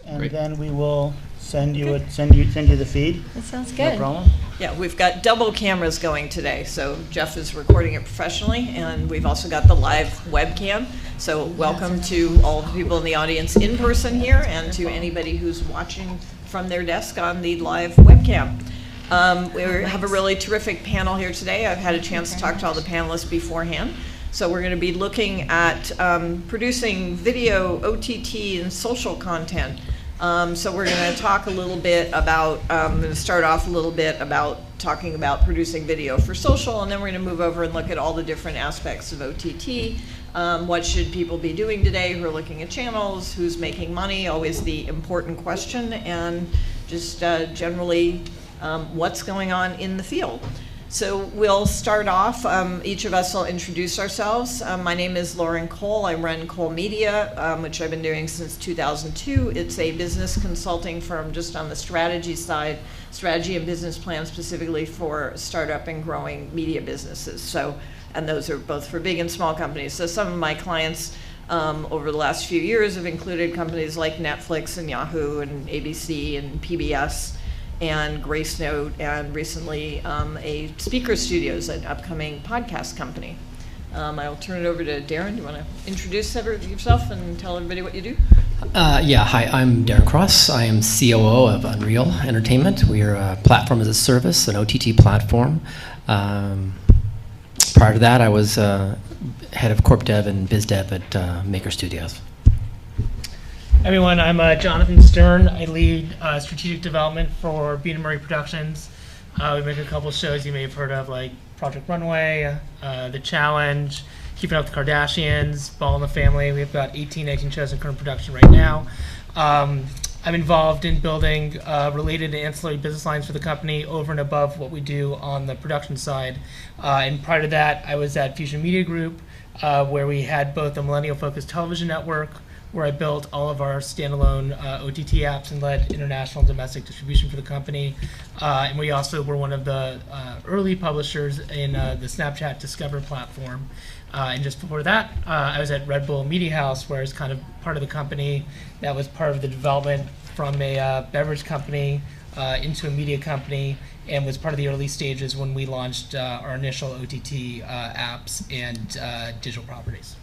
And Great. then we will send you the feed. That sounds good. No problem. Yeah, we've got double cameras going today. So Jeff is recording it professionally, and we've also got the live webcam. So welcome to all the people in the audience in person here, and to anybody who's watching from their desk on the live webcam. We have a really terrific panel here today. I've had a chance to talk to all the panelists beforehand. So we're going to be looking at producing video, OTT, and social content. So we're going to talk a little bit about, I'm going to start off a little bit about talking about producing video for social, and then we're going to move over and look at all the different aspects of OTT. What should people be doing today who are looking at channels, who's making money, always the important question, and just generally what's going on in the field. So we'll start off, each of us will introduce ourselves. My name is Lauren Cole. I run Cole Media, which I've been doing since 2002. It's a business consulting firm just on the strategy side, strategy and business plans specifically for startup and growing media businesses. So, and those are both for big and small companies. So some of my clients over the last few years have included companies like Netflix and Yahoo and ABC and PBS and Grace Note, and recently a Speaker Studios, an upcoming podcast company. I'll turn it over to Darren. Do you want to introduce yourself and tell everybody what you do? Yeah, hi, I'm Darren Cross. I am COO of Unreal Entertainment. We are a platform as a service, an OTT platform. Prior to that, I was head of corp dev and biz dev at Maker Studios. Everyone, I'm Jonathan Stern. I lead strategic development for Beat & Murray Productions. We make a couple shows you may have heard of, like Project Runway, The Challenge, Keeping Up with the Kardashians, Ball in the Family. We've got 19 shows in current production right now. I'm involved in building related and ancillary business lines for the company over and above what we do on the production side. And prior to that, I was at Fusion Media Group, where we had both a millennial-focused television network, where I built all of our standalone OTT apps and led international and domestic distribution for the company. And we also were one of the early publishers in the Snapchat Discover platform. And just before that, I was at Red Bull Media House, where I was kind of part of the company that was part of the development from a beverage company into a media company, and was part of the early stages when we launched our initial OTT apps and digital properties.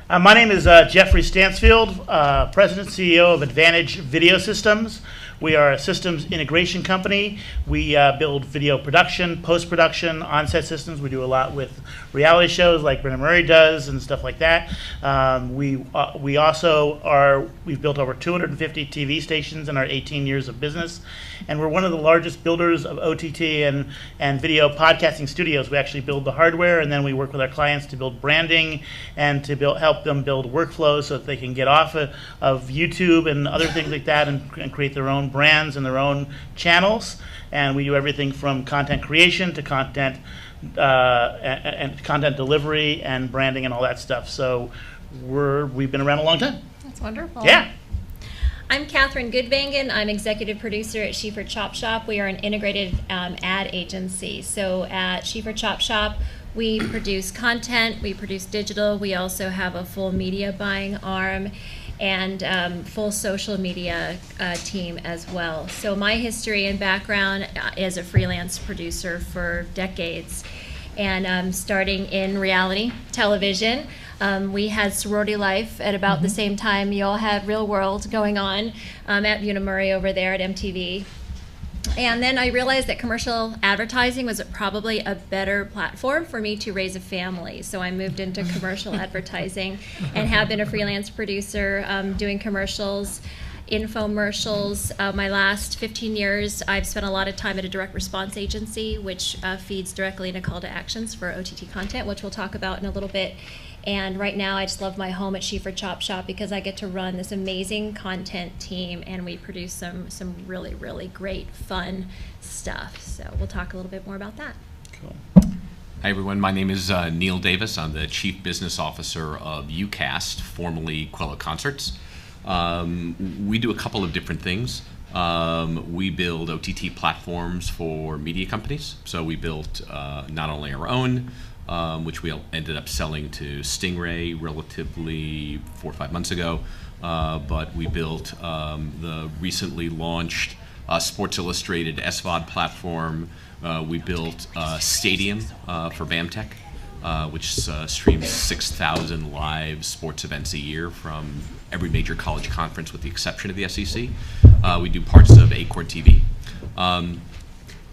My name is Jeffrey Stansfield, President and CEO of Advantage Video Systems. We are a systems integration company. We build video production, post-production, on-set systems. We do a lot with reality shows like Brennan Murray does and stuff like that. We also we've built over 250 TV stations in our 18 years of business. And we're one of the largest builders of OTT and video podcasting studios. We actually build the hardware, and then we work with our clients to build branding and to help them build workflows so that they can get off of YouTube and other things like that and create their own brands and their own channels. And we do everything from content creation to content and content delivery and branding and all that stuff. So we've been around a long time. That's wonderful. Yeah. I'm Catherine Goodvangen. I'm executive producer at Schiefer Chop Shop. We are an integrated ad agency. So at Schiefer Chop Shop, we produce content, we produce digital, we also have a full media buying arm, and full social media team as well. So my history and background as a freelance producer for decades, and starting in reality television. We had Sorority Life at about the same time you all had Real World going on at Beat & Murray over there at MTV. And then I realized that commercial advertising was probably a better platform for me to raise a family. So I moved into commercial advertising and have been a freelance producer doing commercials, infomercials. My last 15 years, I've spent a lot of time at a direct response agency, which feeds directly into call to actions for OTT content, which we'll talk about in a little bit. And right now, I just love my home at Schiefer Chop Shop because I get to run this amazing content team, and we produce some really, really great, fun stuff. So we'll talk a little bit more about that. Cool. Hi, everyone. My name is Neil Davis. I'm the Chief Business Officer of UCast, formerly Quella Concerts. We do a couple of different things. We build OTT platforms for media companies. So we built not only our own, which we ended up selling to Stingray relatively 4 or 5 months ago, but we built the recently launched Sports Illustrated SVOD platform. We built Stadium for BAMTech, which streams 6,000 live sports events a year from every major college conference with the exception of the SEC. We do parts of Acord TV.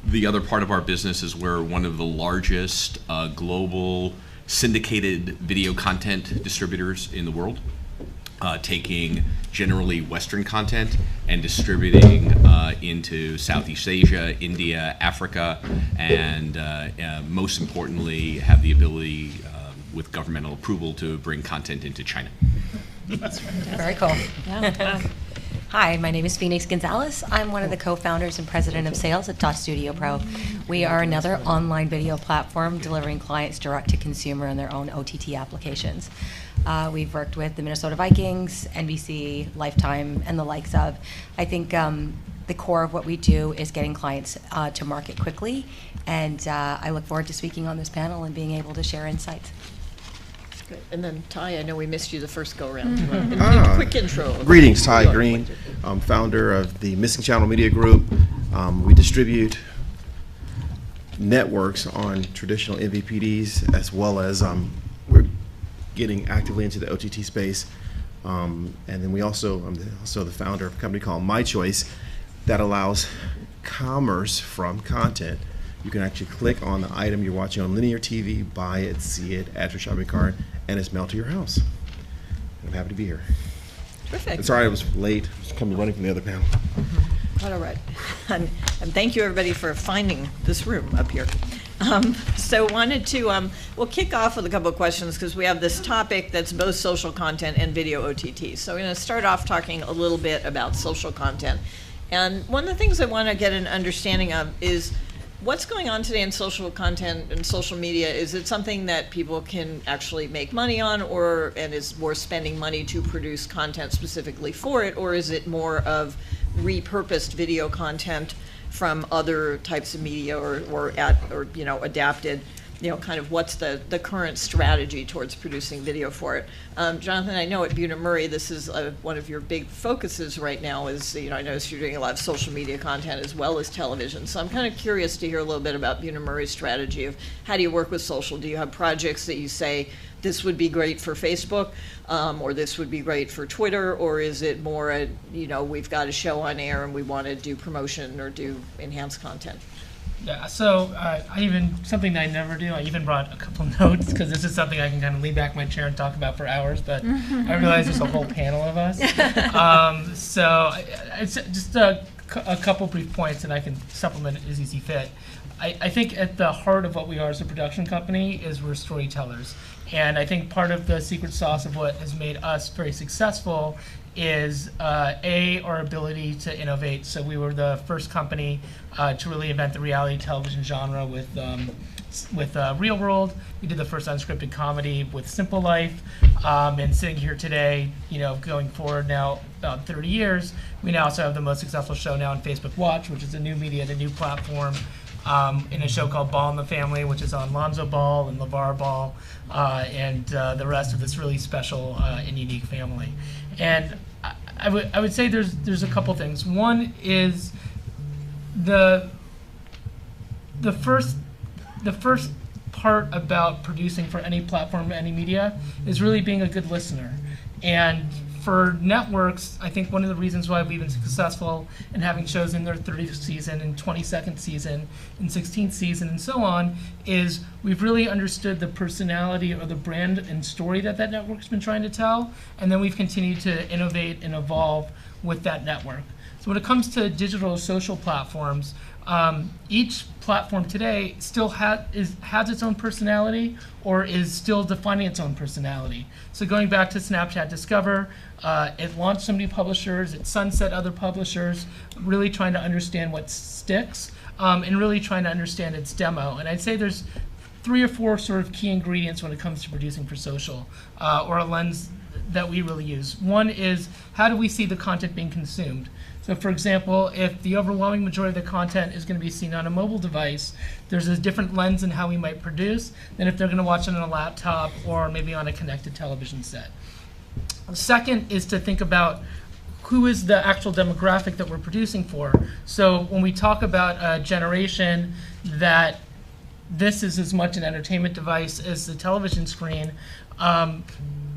The other part of our business is we're one of the largest global syndicated video content distributors in the world, taking generally Western content and distributing into Southeast Asia, India, Africa, and most importantly, have the ability with governmental approval to bring content into China. Very cool. Hi, my name is Phoenix Gonzalez. I'm one of the co-founders and president of sales at Dot Studio Pro. We are another online video platform delivering clients direct to consumer in their own OTT applications. We've worked with the Minnesota Vikings, NBC, Lifetime, and the likes of. I think the core of what we do is getting clients to market quickly, and I look forward to speaking on this panel and being able to share insights. Good. And then Ty, I know we missed you the first go-around. Do a quick intro. Greetings, Ty Green. I'm founder of the Missing Channel Media Group. We distribute networks on traditional MVPDs, as well as we're getting actively into the OTT space. And then I'm also the founder of a company called My Choice that allows commerce from content. You can actually click on the item you're watching on linear TV, buy it, see it, add your shopping cart, and it's mailed to your house. I'm happy to be here. Terrific. And sorry I was late. I was coming running from the other panel. Quite all right. And thank you, everybody, for finding this room up here. So wanted to, we'll kick off with a couple of questions because we have this topic that's both social content and video OTT. So we're going to start off talking a little bit about social content. And one of the things I want to get an understanding of is what's going on today in social content and social media. Is it something that people can actually make money on, and is more spending money to produce content specifically for it, or is it more of repurposed video content from other types of media or adapted? Kind of what's the current strategy towards producing video for it? Jonathan, I know at Bunim/Murray this is one of your big focuses right now is, I noticed you're doing a lot of social media content as well as television. So I'm kind of curious to hear a little bit about Bunim/Murray's strategy of how do you work with social? Do you have projects that you say, this would be great for Facebook, or this would be great for Twitter, or is it more, we've got a show on air and we want to do promotion or do enhanced content? Yeah, so something that I never do, I even brought a couple notes because this is something I can kind of lean back in my chair and talk about for hours, but I realize there's a whole panel of us. So it's just a couple brief points and I can supplement as easy fit. I think at the heart of what we are as a production company is we're storytellers. And I think part of the secret sauce of what has made us very successful is our ability to innovate. So we were the first company to really invent the reality television genre with Real World. We did the first unscripted comedy with Simple Life. And sitting here today, going forward now about 30 years, we now also have the most successful show now on Facebook Watch, which is a new media, the new platform, in a show called Ball in the Family, which is on Lonzo Ball and LeVar Ball, and the rest of this really special and unique family. And I would say there's a couple things. One is the first part about producing for any platform, any media, is really being a good listener. And for networks, I think one of the reasons why we've been successful in having shows in their 30th season and 22nd season and 16th season and so on is we've really understood the personality or the brand and story that network's been trying to tell, and then we've continued to innovate and evolve with that network. So when it comes to digital social platforms, each platform today still has its own personality or is still defining its own personality. So going back to Snapchat Discover, it launched some new publishers, it sunset other publishers, really trying to understand what sticks and really trying to understand its demo. And I'd say there's 3 or 4 sort of key ingredients when it comes to producing for social, or a lens that we really use. One is, how do we see the content being consumed? So for example, if the overwhelming majority of the content is going to be seen on a mobile device, there's a different lens in how we might produce than if they're going to watch it on a laptop or maybe on a connected television set. Second is to think about who is the actual demographic that we're producing for. So when we talk about a generation that this is as much an entertainment device as the television screen, a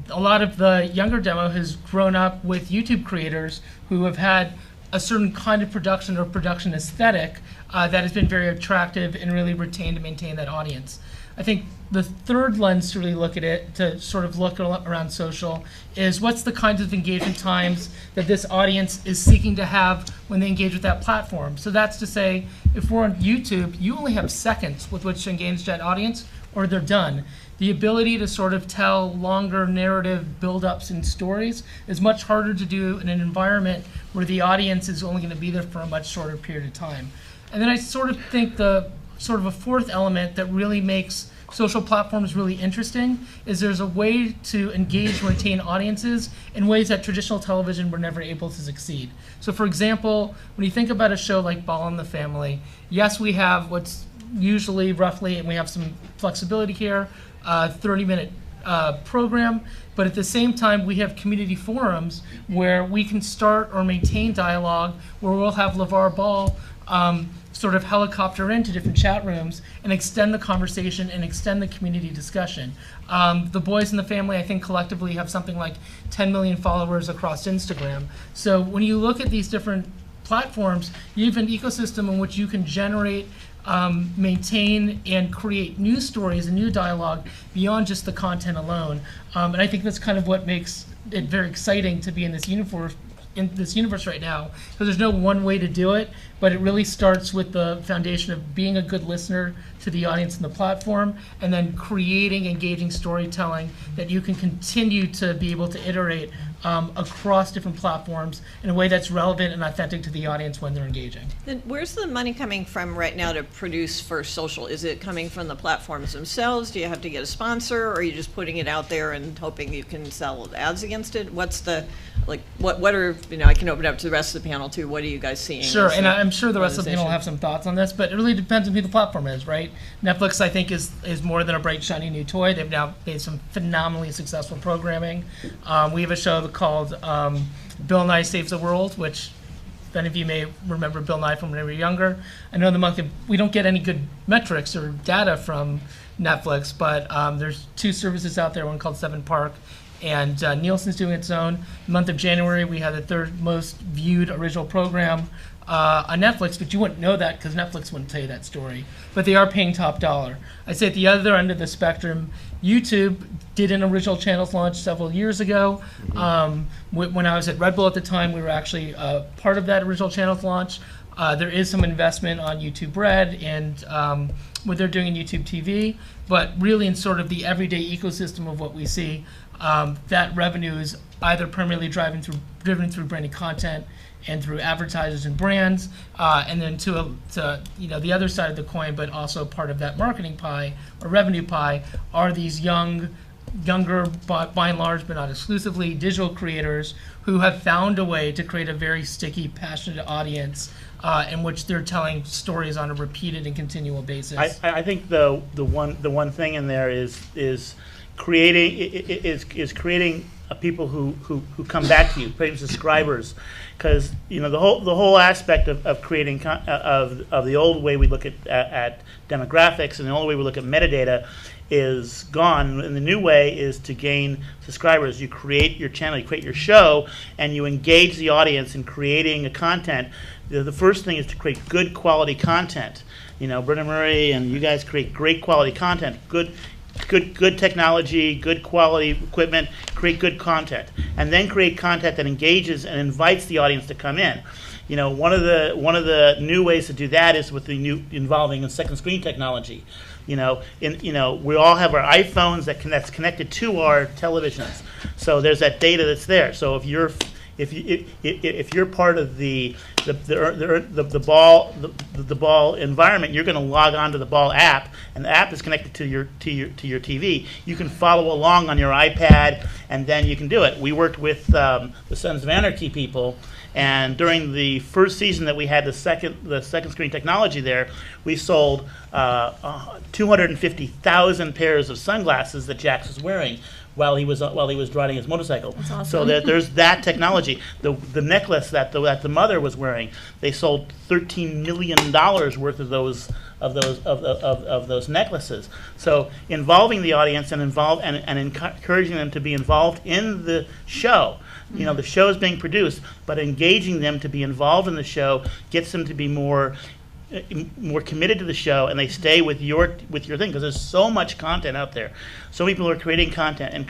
lot of the younger demo has grown up with YouTube creators who have had a certain kind of production or production aesthetic that has been very attractive and really retained and maintained that audience. I think the third lens to really look at it, to sort of look around social, is what's the kinds of engagement times that this audience is seeking to have when they engage with that platform. So that's to say, if we're on YouTube, you only have seconds with which to engage that audience, or they're done. The ability to sort of tell longer narrative build-ups and stories is much harder to do in an environment where the audience is only going to be there for a much shorter period of time. And then I sort of think the sort of a fourth element that really makes social platforms really interesting is there's a way to engage and retain audiences in ways that traditional television were never able to succeed. So for example, when you think about a show like Ball in the Family, yes, we have what's usually roughly, and we have some flexibility here, 30-minute program, but at the same time we have community forums where we can start or maintain dialogue, where we'll have LeVar Ball sort of helicopter into different chat rooms and extend the conversation and extend the community discussion. The Boys in the Family, I think, collectively have something like 10 million followers across Instagram. So when you look at these different platforms, you have an ecosystem in which you can generate, maintain, and create new stories and new dialogue beyond just the content alone. And I think that's kind of what makes it very exciting to be in this universe right now, because there's no one way to do it, but it really starts with the foundation of being a good listener to the audience and the platform, and then creating engaging storytelling that you can continue to be able to iterate across different platforms in a way that's relevant and authentic to the audience when they're engaging. Then where's the money coming from right now to produce for social? Is it coming from the platforms themselves? Do you have to get a sponsor, or are you just putting it out there and hoping you can sell ads against it? What's the, like, what are, I can open it up to the rest of the panel too. What are you guys seeing? Sure, and I'm sure the rest of the panel will have some thoughts on this, but it really depends on who the platform is, right? Netflix, I think, is more than a bright, shiny new toy. They've now made some phenomenally successful programming. We have a show called Bill Nye Saves the World, which many of you may remember Bill Nye from when they were younger. I know we don't get any good metrics or data from Netflix, but there's two services out there, one called 7 Park, and Nielsen's doing its own. The month of January, we had the third most viewed original program on Netflix, but you wouldn't know that because Netflix wouldn't tell you that story. But they are paying top dollar. I'd say at the other end of the spectrum, YouTube did an original channels launch several years ago. When I was at Red Bull at the time, we were actually part of that original channels launch. There is some investment on YouTube Red and what they're doing in YouTube TV, but really in sort of the everyday ecosystem of what we see, that revenue is either primarily driven through branded content and through advertisers and brands, and then to the other side of the coin, but also part of that marketing pie or revenue pie are these younger, by and large, but not exclusively, digital creators who have found a way to create a very sticky, passionate audience in which they're telling stories on a repeated and continual basis. I think the one thing in there is creating people who come back to you, creating subscribers, because the whole aspect of creating of the old way we look at demographics and the old way we look at metadata is gone, and the new way is to gain subscribers. You create your channel, you create your show, and you engage the audience in creating a content. The first thing is to create good quality content. Brendan Murray and you guys create great quality content, good technology, good quality equipment, create good content, and then create content that engages and invites the audience to come in. One of the new ways to do that is with the new involving in second screen technology. We all have our iPhones that's connected to our televisions, so there's that data that's there. So if you're part of the ball environment, you're going to log on to the ball app, and the app is connected to your TV. You can follow along on your iPad, and then you can do it. We worked with the Sons of Anarchy people, and during the first season that we had the second screen technology there, we sold 250,000 pairs of sunglasses that Jax was wearing. while he was riding his motorcycle. That's awesome. So that there's that technology. The necklace that the mother was wearing, they sold $13 million worth of those necklaces. So involving the audience and encouraging them to be involved in the show. You know, the show is being produced, but engaging them to be involved in the show gets them to be more committed to the show, and they stay with your thing, because there's so much content out there. So many people are creating content, and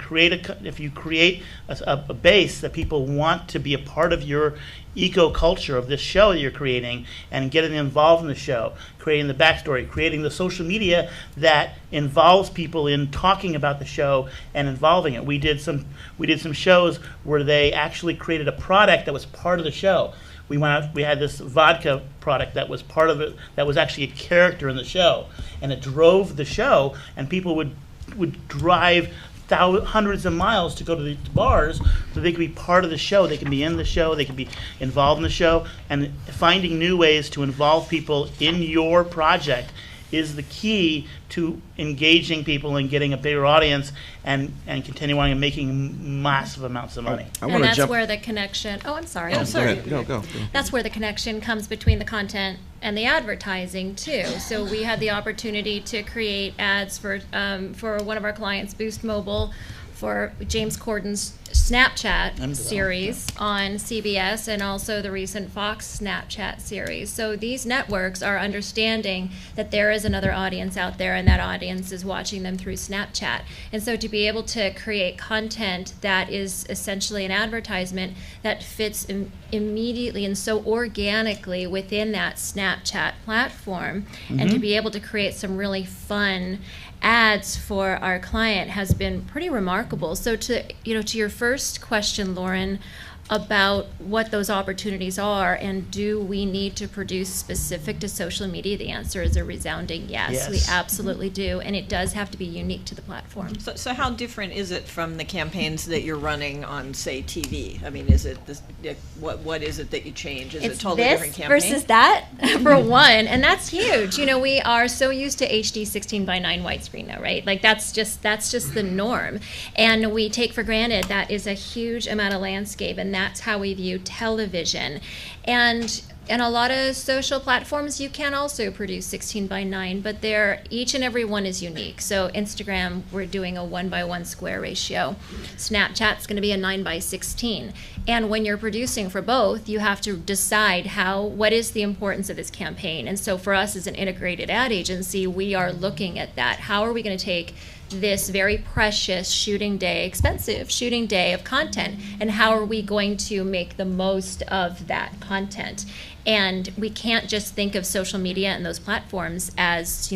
if you create a base that people want to be a part of your eco-culture of this show that you're creating, and getting them involved in the show, creating the backstory, creating the social media that involves people in talking about the show and involving it. We did some shows where they actually created a product that was part of the show. We had this vodka product that was part of it, that was actually a character in the show, and it drove the show, and people would drive hundreds of miles to go to the bars so they could be part of the show. They can be in the show, they can be involved in the show, and finding new ways to involve people in your project is the key to engaging people and getting a bigger audience and continuing and making massive amounts of money. And that's where the connection, I'm sorry. Oh, sorry. Go. That's where the connection comes between the content and the advertising too. So we had the opportunity to create ads for one of our clients, Boost Mobile, for James Corden's Snapchat series on CBS, and also the recent Fox Snapchat series. So these networks are understanding that there is another audience out there, and that audience is watching them through Snapchat. And so to be able to create content that is essentially an advertisement that fits immediately and so organically within that Snapchat platform, and to be able to create some really fun ads for our client has been pretty remarkable. So to your first question, Lauren, about what those opportunities are, and do we need to produce specific to social media, the answer is a resounding yes. We absolutely do, and it does have to be unique to the platform. So how different is it from the campaigns that you're running on, say, TV? I mean, is it this, what is it that you change? Is it a totally different campaign? Versus that, for one, and that's huge. We are so used to HD 16:9 widescreen now, right? Like that's just the norm, and we take for granted that is a huge amount of landscape, and that's how we view television. And a lot of social platforms, you can also produce 16:9, but each and every one is unique. So Instagram, we're doing a 1:1 square ratio. Snapchat's going to be a 9:16. And when you're producing for both, you have to decide what is the importance of this campaign. And so for us as an integrated ad agency, we are looking at that. How are we going to take this very precious expensive shooting day of content, and how are we going to make the most of that content? And we can't just think of social media and those platforms as,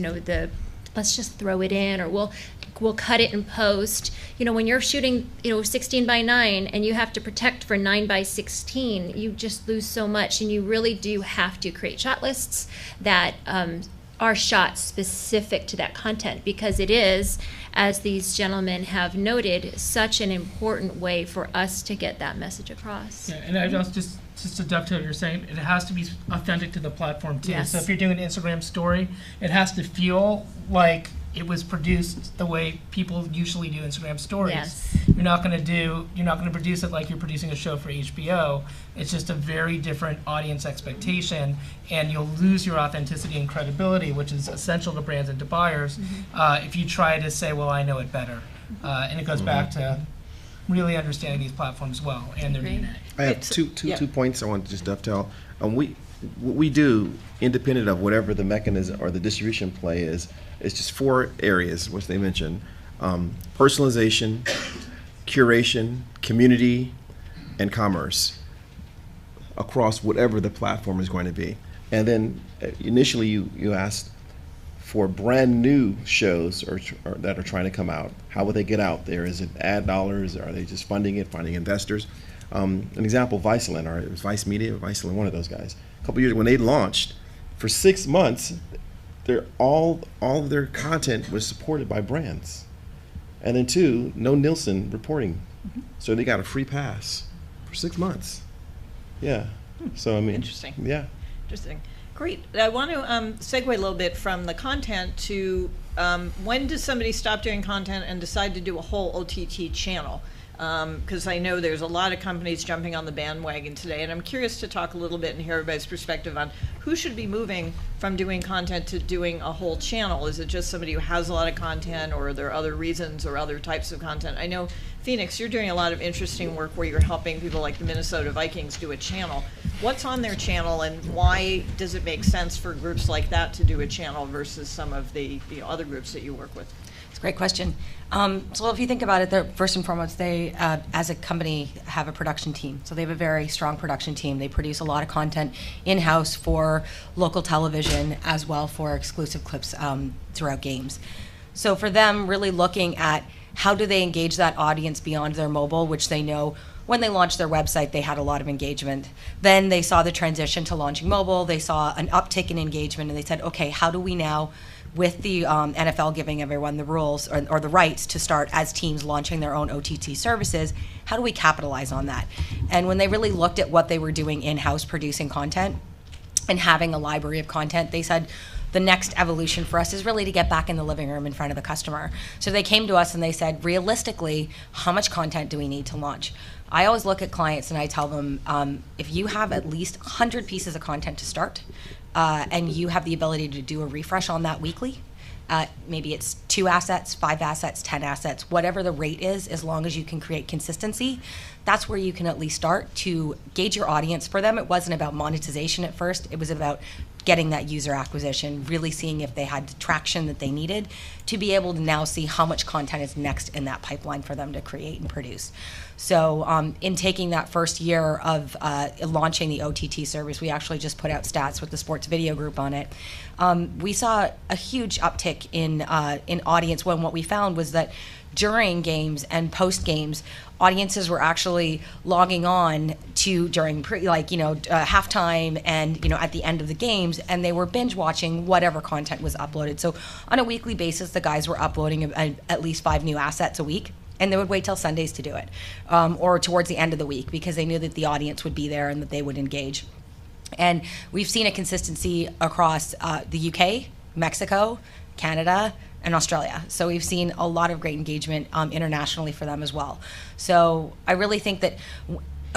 let's just throw it in, or we'll cut it in post. When you're shooting, 16:9 and you have to protect for 9:16, you just lose so much, and you really do have to create shot lists that are shot specific to that content, because it is, as these gentlemen have noted, such an important way for us to get that message across. Yeah, and I just to dovetail what you're saying, it has to be authentic to the platform too. Yes. So if you're doing an Instagram story, it has to feel like it was produced the way people usually do Instagram stories. Yes. You're not going to produce it like you're producing a show for HBO. It's just a very different audience expectation, and you'll lose your authenticity and credibility, which is essential to brands and to buyers, if you try to say, well, I know it better. And it goes back to really understanding these platforms well and their DNA. I have two points I want to just dovetail. What we do, independent of whatever the mechanism or the distribution play is, it's just 4 areas, which they mentioned: personalization, curation, community, and commerce, across whatever the platform is going to be. And then initially you asked for brand new shows or that are trying to come out. How will they get out there? Is it ad dollars? Are they just funding it, finding investors? An example, Viceland, or it was Vice Media, Viceland, one of those guys. A couple years when they launched, for 6 months, all of their content was supported by brands. And then 2, no Nielsen reporting. So they got a free pass for 6 months. Yeah. So I mean, Interesting. Yeah. Interesting. Great. I want to segue a little bit from the content to when does somebody stop doing content and decide to do a whole OTT channel? Because I know there's a lot of companies jumping on the bandwagon today, and I'm curious to talk a little bit and hear everybody's perspective on who should be moving from doing content to doing a whole channel. Is it just somebody who has a lot of content, or are there other reasons or other types of content? I know, Phoenix, you're doing a lot of interesting work where you're helping people like the Minnesota Vikings do a channel. What's on their channel, and why does it make sense for groups like that to do a channel versus some of the other groups that you work with? It's a great question. So if you think about it, first and foremost, they, as a company, have a production team. So they have a very strong production team. They produce a lot of content in-house for local television as well for exclusive clips throughout games. So for them, really looking at how do they engage that audience beyond their mobile, which they know when they launched their website, they had a lot of engagement. Then they saw the transition to launching mobile. They saw an uptick in engagement, and they said, okay, how do we now, with the NFL giving everyone the rules or the rights to start as teams launching their own OTT services, how do we capitalize on that? And when they really looked at what they were doing in-house producing content and having a library of content, they said, the next evolution for us is really to get back in the living room in front of the customer. So they came to us and they said, realistically, how much content do we need to launch? I always look at clients and I tell them, if you have at least 100 pieces of content to start, and you have the ability to do a refresh on that weekly, maybe it's 2 assets, 5 assets, 10 assets, whatever the rate is, as long as you can create consistency, that's where you can at least start to gauge your audience. For them, it wasn't about monetization at first. It was about getting that user acquisition, really seeing if they had the traction that they needed to be able to now see how much content is next in that pipeline for them to create and produce. So in taking that first year of launching the OTT service, we actually just put out stats with the sports video group on it. We saw a huge uptick in audience when what we found was that during games and post games, audiences were actually logging on to during halftime and at the end of the games, and they were binge watching whatever content was uploaded. So on a weekly basis, the guys were uploading at least 5 new assets a week, and they would wait till Sundays to do it, or towards the end of the week, because they knew that the audience would be there and that they would engage. And we've seen a consistency across the UK, Mexico, Canada, and Australia. So we've seen a lot of great engagement internationally for them as well. So I really think that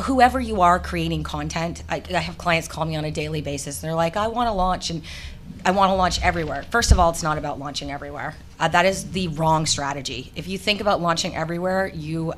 whoever you are creating content, I have clients call me on a daily basis. And they're like, I want to launch, and I want to launch everywhere. First of all, it's not about launching everywhere. That is the wrong strategy. If you think about launching everywhere, you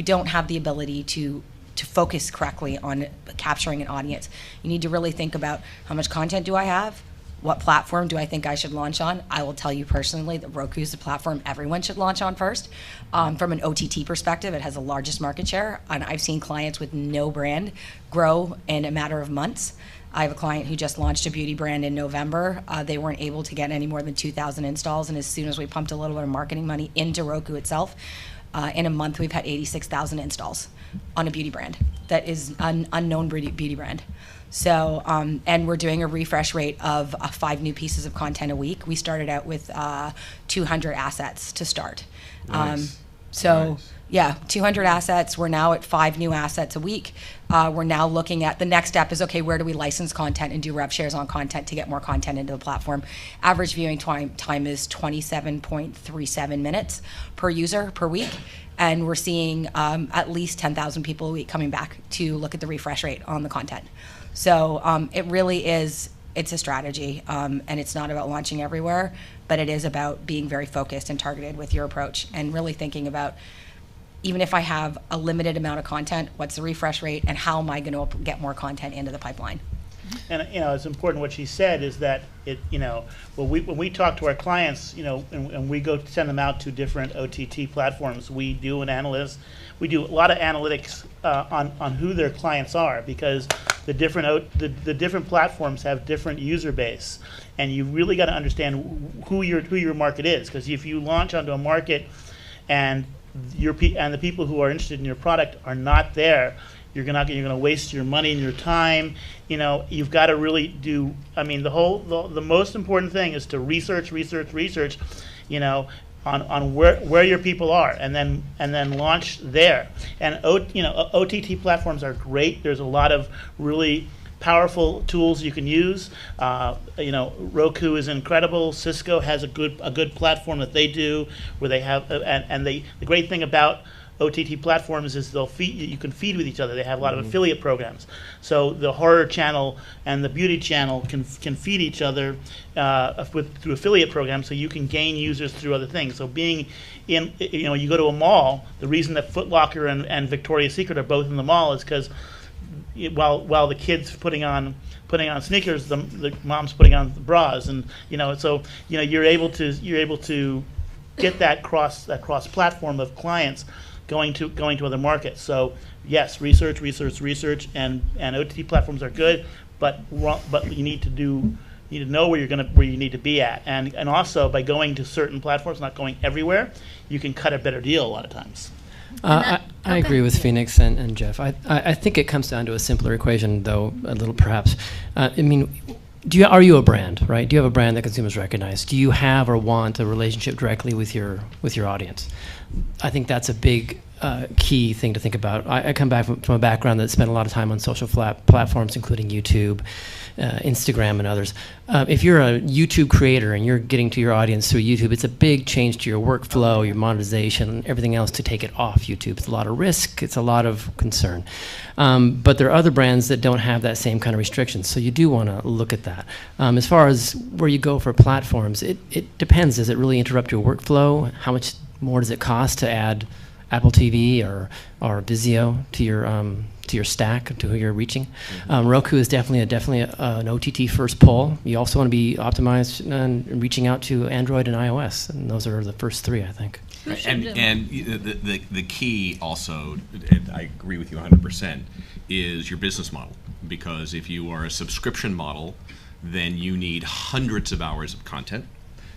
don't have the ability to focus correctly on capturing an audience. You need to really think about how much content do I have? What platform do I think I should launch on? I will tell you personally that Roku is the platform everyone should launch on first. From an OTT perspective, it has the largest market share, and I've seen clients with no brand grow in a matter of months. I have a client who just launched a beauty brand in November. They weren't able to get any more than 2,000 installs, and as soon as we pumped a little bit of marketing money into Roku itself, in a month we've had 86,000 installs on a beauty brand that is an unknown beauty brand. So, and we're doing a refresh rate of 5 new pieces of content a week. We started out with 200 assets to start. Nice. Nice. Yeah, 200 assets. We're now at 5 new assets a week. We're now looking at the next step is, okay, where do we license content and do rev shares on content to get more content into the platform? Average viewing time is 27.37 minutes per user per week. And we're seeing at least 10,000 people a week coming back to look at the refresh rate on the content. So it really is, it's a strategy, and it's not about launching everywhere, but it is about being very focused and targeted with your approach and really thinking about, even if I have a limited amount of content, what's the refresh rate and how am I going to get more content into the pipeline? And it's important what she said is that when we talk to our clients, and we go send them out to different OTT platforms, we do a lot of analytics on who their clients are, because the different platforms have different user base, and you really got to understand who your market is, because if you launch onto a market and the people who are interested in your product are not there, you're gonna waste your money and your time. You've got to really do. I mean, the most important thing is to research. On where your people are, and then launch there. And OTT platforms are great. There's a lot of really powerful tools you can use. Roku is incredible. Cisco has a good platform that they do, where they have the great thing about OTT platforms is you can feed with each other. They have a lot of affiliate programs. So the horror channel and the beauty channel can feed each other through affiliate programs, so you can gain users through other things. So being in, you go to a mall, the reason that Foot Locker and Victoria's Secret are both in the mall is because while the kids putting on sneakers, the mom's putting on the bras, and so you're able to get that cross platform of clients going to other markets. So yes, research, and OTT platforms are good, but you need to know where you need to be at, and also by going to certain platforms, not going everywhere, you can cut a better deal a lot of times. I agree with Phoenix and Jeff. I think it comes down to a simpler equation, though, a little perhaps. Are you a brand, right? Do you have a brand that consumers recognize? Do you have or want a relationship directly with your audience? I think that's a big key thing to think about. I come back from a background that spent a lot of time on social platforms, including YouTube, Instagram, and others. If you're a YouTube creator and you're getting to your audience through YouTube, it's a big change to your workflow, your monetization, everything else to take it off YouTube. It's a lot of risk. It's a lot of concern. But there are other brands that don't have that same kind of restrictions, so you do want to look at that. As far as where you go for platforms, it depends. Does it really interrupt your workflow? How much more does it cost to add Apple TV or Vizio to your stack, to who you're reaching? Roku is definitely an OTT first pull. You also want to be optimized and reaching out to Android and iOS, and those are the first three, I think. And the key also, and I agree with you 100%, is your business model. Because if you are a subscription model, then you need hundreds of hours of content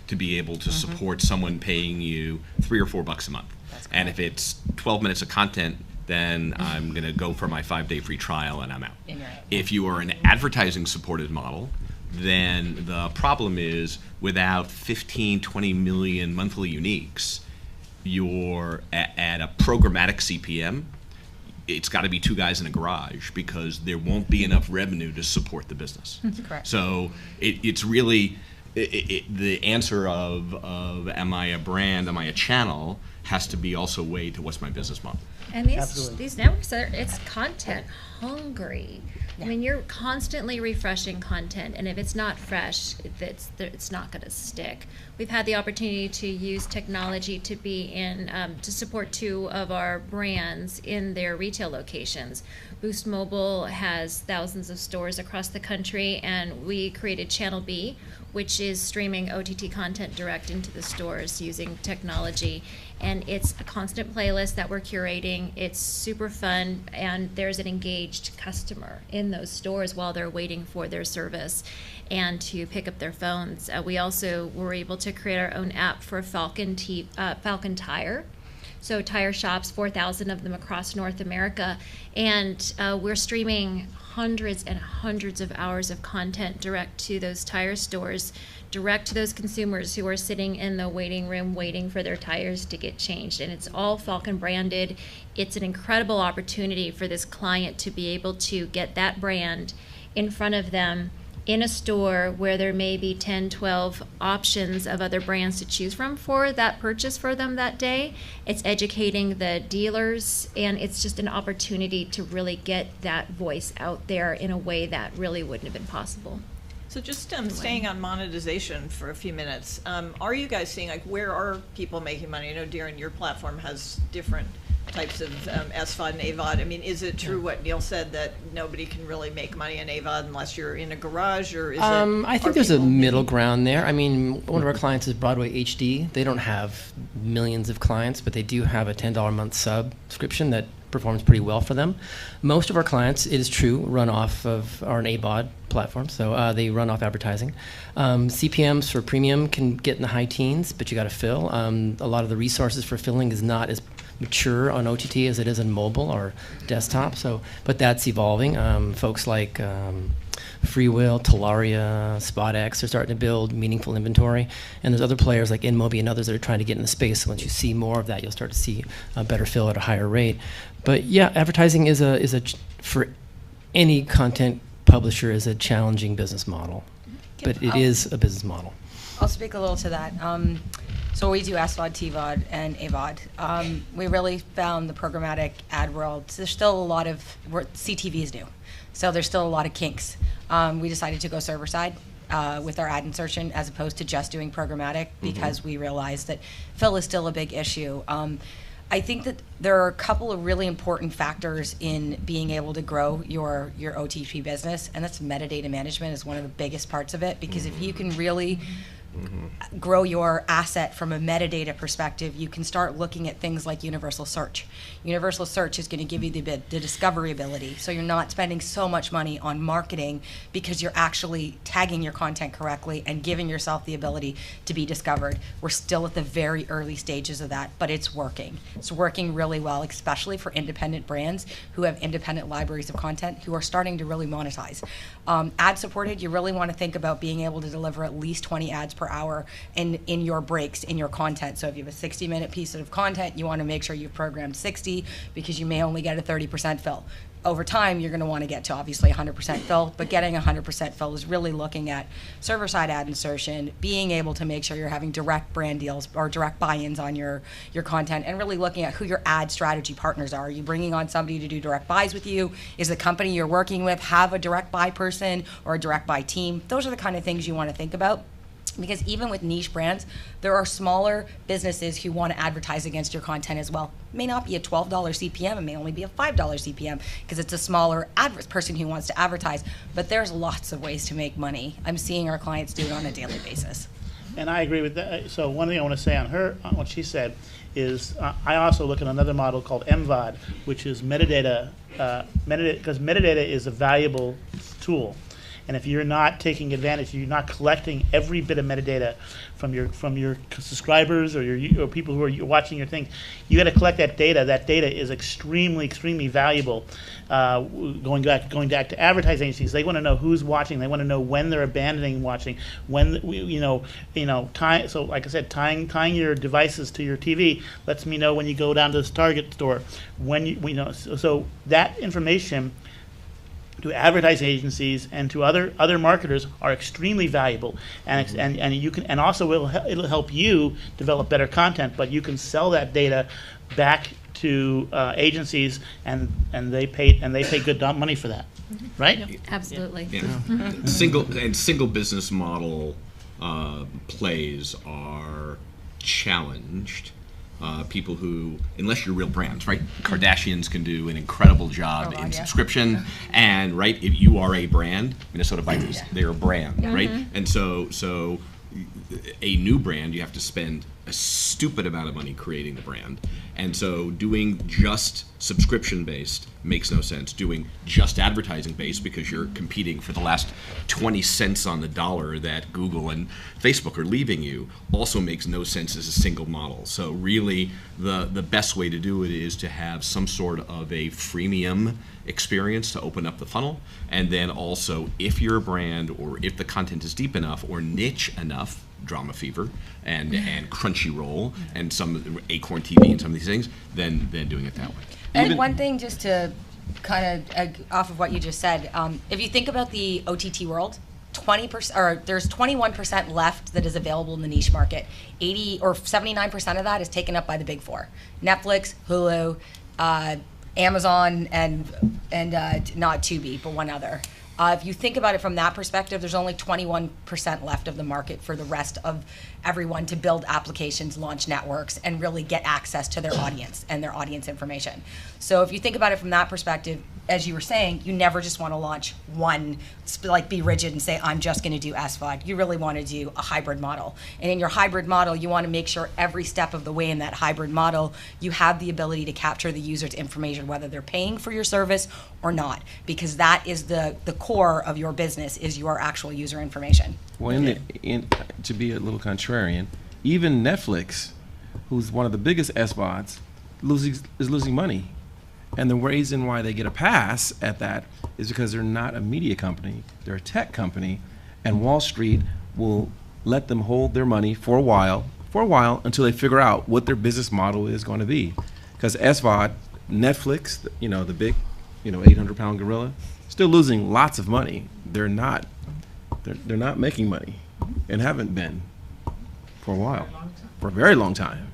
to be able to support someone paying you $3 or $4 a month. And if it's 12 minutes of content, then I'm going to go for my 5-day free trial and I'm out. If you are an advertising supported model, then the problem is without 15, 20 million monthly uniques, you're at a programmatic CPM. It's got to be two guys in a garage because there won't be enough revenue to support the business. That's correct. So it's really the answer of am I a brand, am I a channel, has to be also weighed to what's my business model. And these networks it's content hungry. I mean, you're constantly refreshing content, and if it's not fresh, it's not going to stick. We've had the opportunity to use technology to be to support 2 of our brands in their retail locations. Boost Mobile has thousands of stores across the country, and we created Channel B, which is streaming OTT content direct into the stores using technology. And it's a constant playlist that we're curating. It's super fun, and there's an engaged customer in those stores while they're waiting for their service and to pick up their phones. We also were able to create our own app for Falcon Tire. So tire shops, 4,000 of them across North America, and we're streaming hundreds and hundreds of hours of content direct to those tire stores, direct to those consumers who are sitting in the waiting room waiting for their tires to get changed. And it's all Falcon branded. It's an incredible opportunity for this client to be able to get that brand in front of them in a store where there may be 10, 12 options of other brands to choose from for that purchase for them that day. It's educating the dealers, and it's just an opportunity to really get that voice out there in a way that really wouldn't have been possible. So just staying on monetization for a few minutes, are you guys seeing, like, where are people making money? I know, Darren, your platform has different types of SVOD and AVOD. I mean, is it true what Neil said, that nobody can really make money in AVOD unless you're in a garage, or is it? I think there's a middle ground there. I mean, one of our clients is Broadway HD. They don't have millions of clients, but they do have a $10 a month subscription that performs pretty well for them. Most of our clients, it is true, run off of an AVOD platform, so they run off advertising. CPMs for premium can get in the high teens, but you got to fill. A lot of the resources for filling is not as mature on OTT as it is on mobile or desktop. So, but that's evolving. Folks like Freewill, Talaria, SpotX are starting to build meaningful inventory, and there's other players like InMobi and others that are trying to get in the space. So once you see more of that, you'll start to see a better fill at a higher rate. But yeah, advertising is a for any content publisher is a challenging business model, but it is a business model. I'll speak a little to that. So we do SVOD, TVOD, and AVOD. We really found the programmatic ad world, there's still a lot of, CTVs do. So there's still a lot of kinks. We decided to go server side with our ad insertion as opposed to just doing programmatic because we realized that fill is still a big issue. I think that there are a couple of really important factors in being able to grow your OTT business, and that's metadata management is one of the biggest parts of it, because if you can really grow your asset from a metadata perspective, you can start looking at things like universal search. Universal search is going to give you the discovery ability, so you're not spending so much money on marketing because you're actually tagging your content correctly and giving yourself the ability to be discovered. We're still at the very early stages of that, but it's working. It's working really well, especially for independent brands who have independent libraries of content who are starting to really monetize. Ad supported, you really want to think about being able to deliver at least 20 ads per hour in your breaks, in your content. So if you have a 60-minute piece of content, you want to make sure you've programmed 60 because you may only get a 30% fill. Over time, you're going to want to get to obviously 100% fill, but getting 100% fill is really looking at server-side ad insertion, being able to make sure you're having direct brand deals or direct buy-ins on your content, and really looking at who your ad strategy partners are. Are you bringing on somebody to do direct buys with you? Is the company you're working with have a direct buy person or a direct buy team? Those are the kind of things you want to think about. Because even with niche brands, there are smaller businesses who want to advertise against your content as well. It may not be a $12 CPM, it may only be a $5 CPM because it's a smaller person who wants to advertise. But there's lots of ways to make money. I'm seeing our clients do it on a daily basis. And I agree with that. So one thing I want to say on what she said is I also look at another model called MVOD, which is metadata, because metadata is a valuable tool. And if you're not taking advantage, you're not collecting every bit of metadata from your subscribers or people who are watching your thing, you got to collect that data. That data is extremely valuable. Going back to advertising agencies, they want to know who's watching. They want to know when they're abandoning watching. When time. So like I said, tying your devices to your TV lets me know when you go down to this Target store. So that information to advertising agencies and to other marketers are extremely valuable, and you can, and also it'll help you develop better content. But you can sell that data back to agencies, and they pay good money for that, right? Absolutely. Yeah. Single business model plays are challenged. People who, unless you're real brands, right? Kardashians can do an incredible job in subscription, and right, if you are a brand, Minnesota Vikings, they're a brand, right? And so a new brand, you have to spend a stupid amount of money creating the brand, and so doing just subscription-based makes no sense. Doing just advertising-based, because you're competing for the last 20 cents on the dollar that Google and Facebook are leaving you, also makes no sense as a single model. So really, the best way to do it is to have some sort of a freemium experience to open up the funnel, and then also, if you're a brand or if the content is deep enough or niche enough, Drama Fever and Crunchyroll and some Acorn TV and some of these things, then doing it that way. And one thing, just to kind of off of what you just said, if you think about the OTT world, 20% or there's 21% left that is available in the niche market. 80 or 79% of that is taken up by the big four: Netflix, Hulu, Amazon, and not Tubi, but one other. If you think about it from that perspective, there's only 21% left of the market for the rest of everyone to build applications, launch networks, and really get access to their audience and their audience information. So if you think about it from that perspective, as you were saying, you never just want to launch one, like be rigid and say, I'm just going to do SVOD. You really want to do a hybrid model. And in your hybrid model, you want to make sure every step of the way in that hybrid model, you have the ability to capture the user's information, whether they're paying for your service or not, because that is the core of your business, is your actual user information. Well, to be a little contrarian, even Netflix, who's one of the biggest SVODs, is losing money. And the reason why they get a pass at that is because they're not a media company, they're a tech company, and Wall Street will let them hold their money for a while until they figure out what their business model is going to be. Because SVOD, Netflix, the big, 800-pound gorilla, still losing lots of money. They're not making money, and haven't been for a while, for a very long time.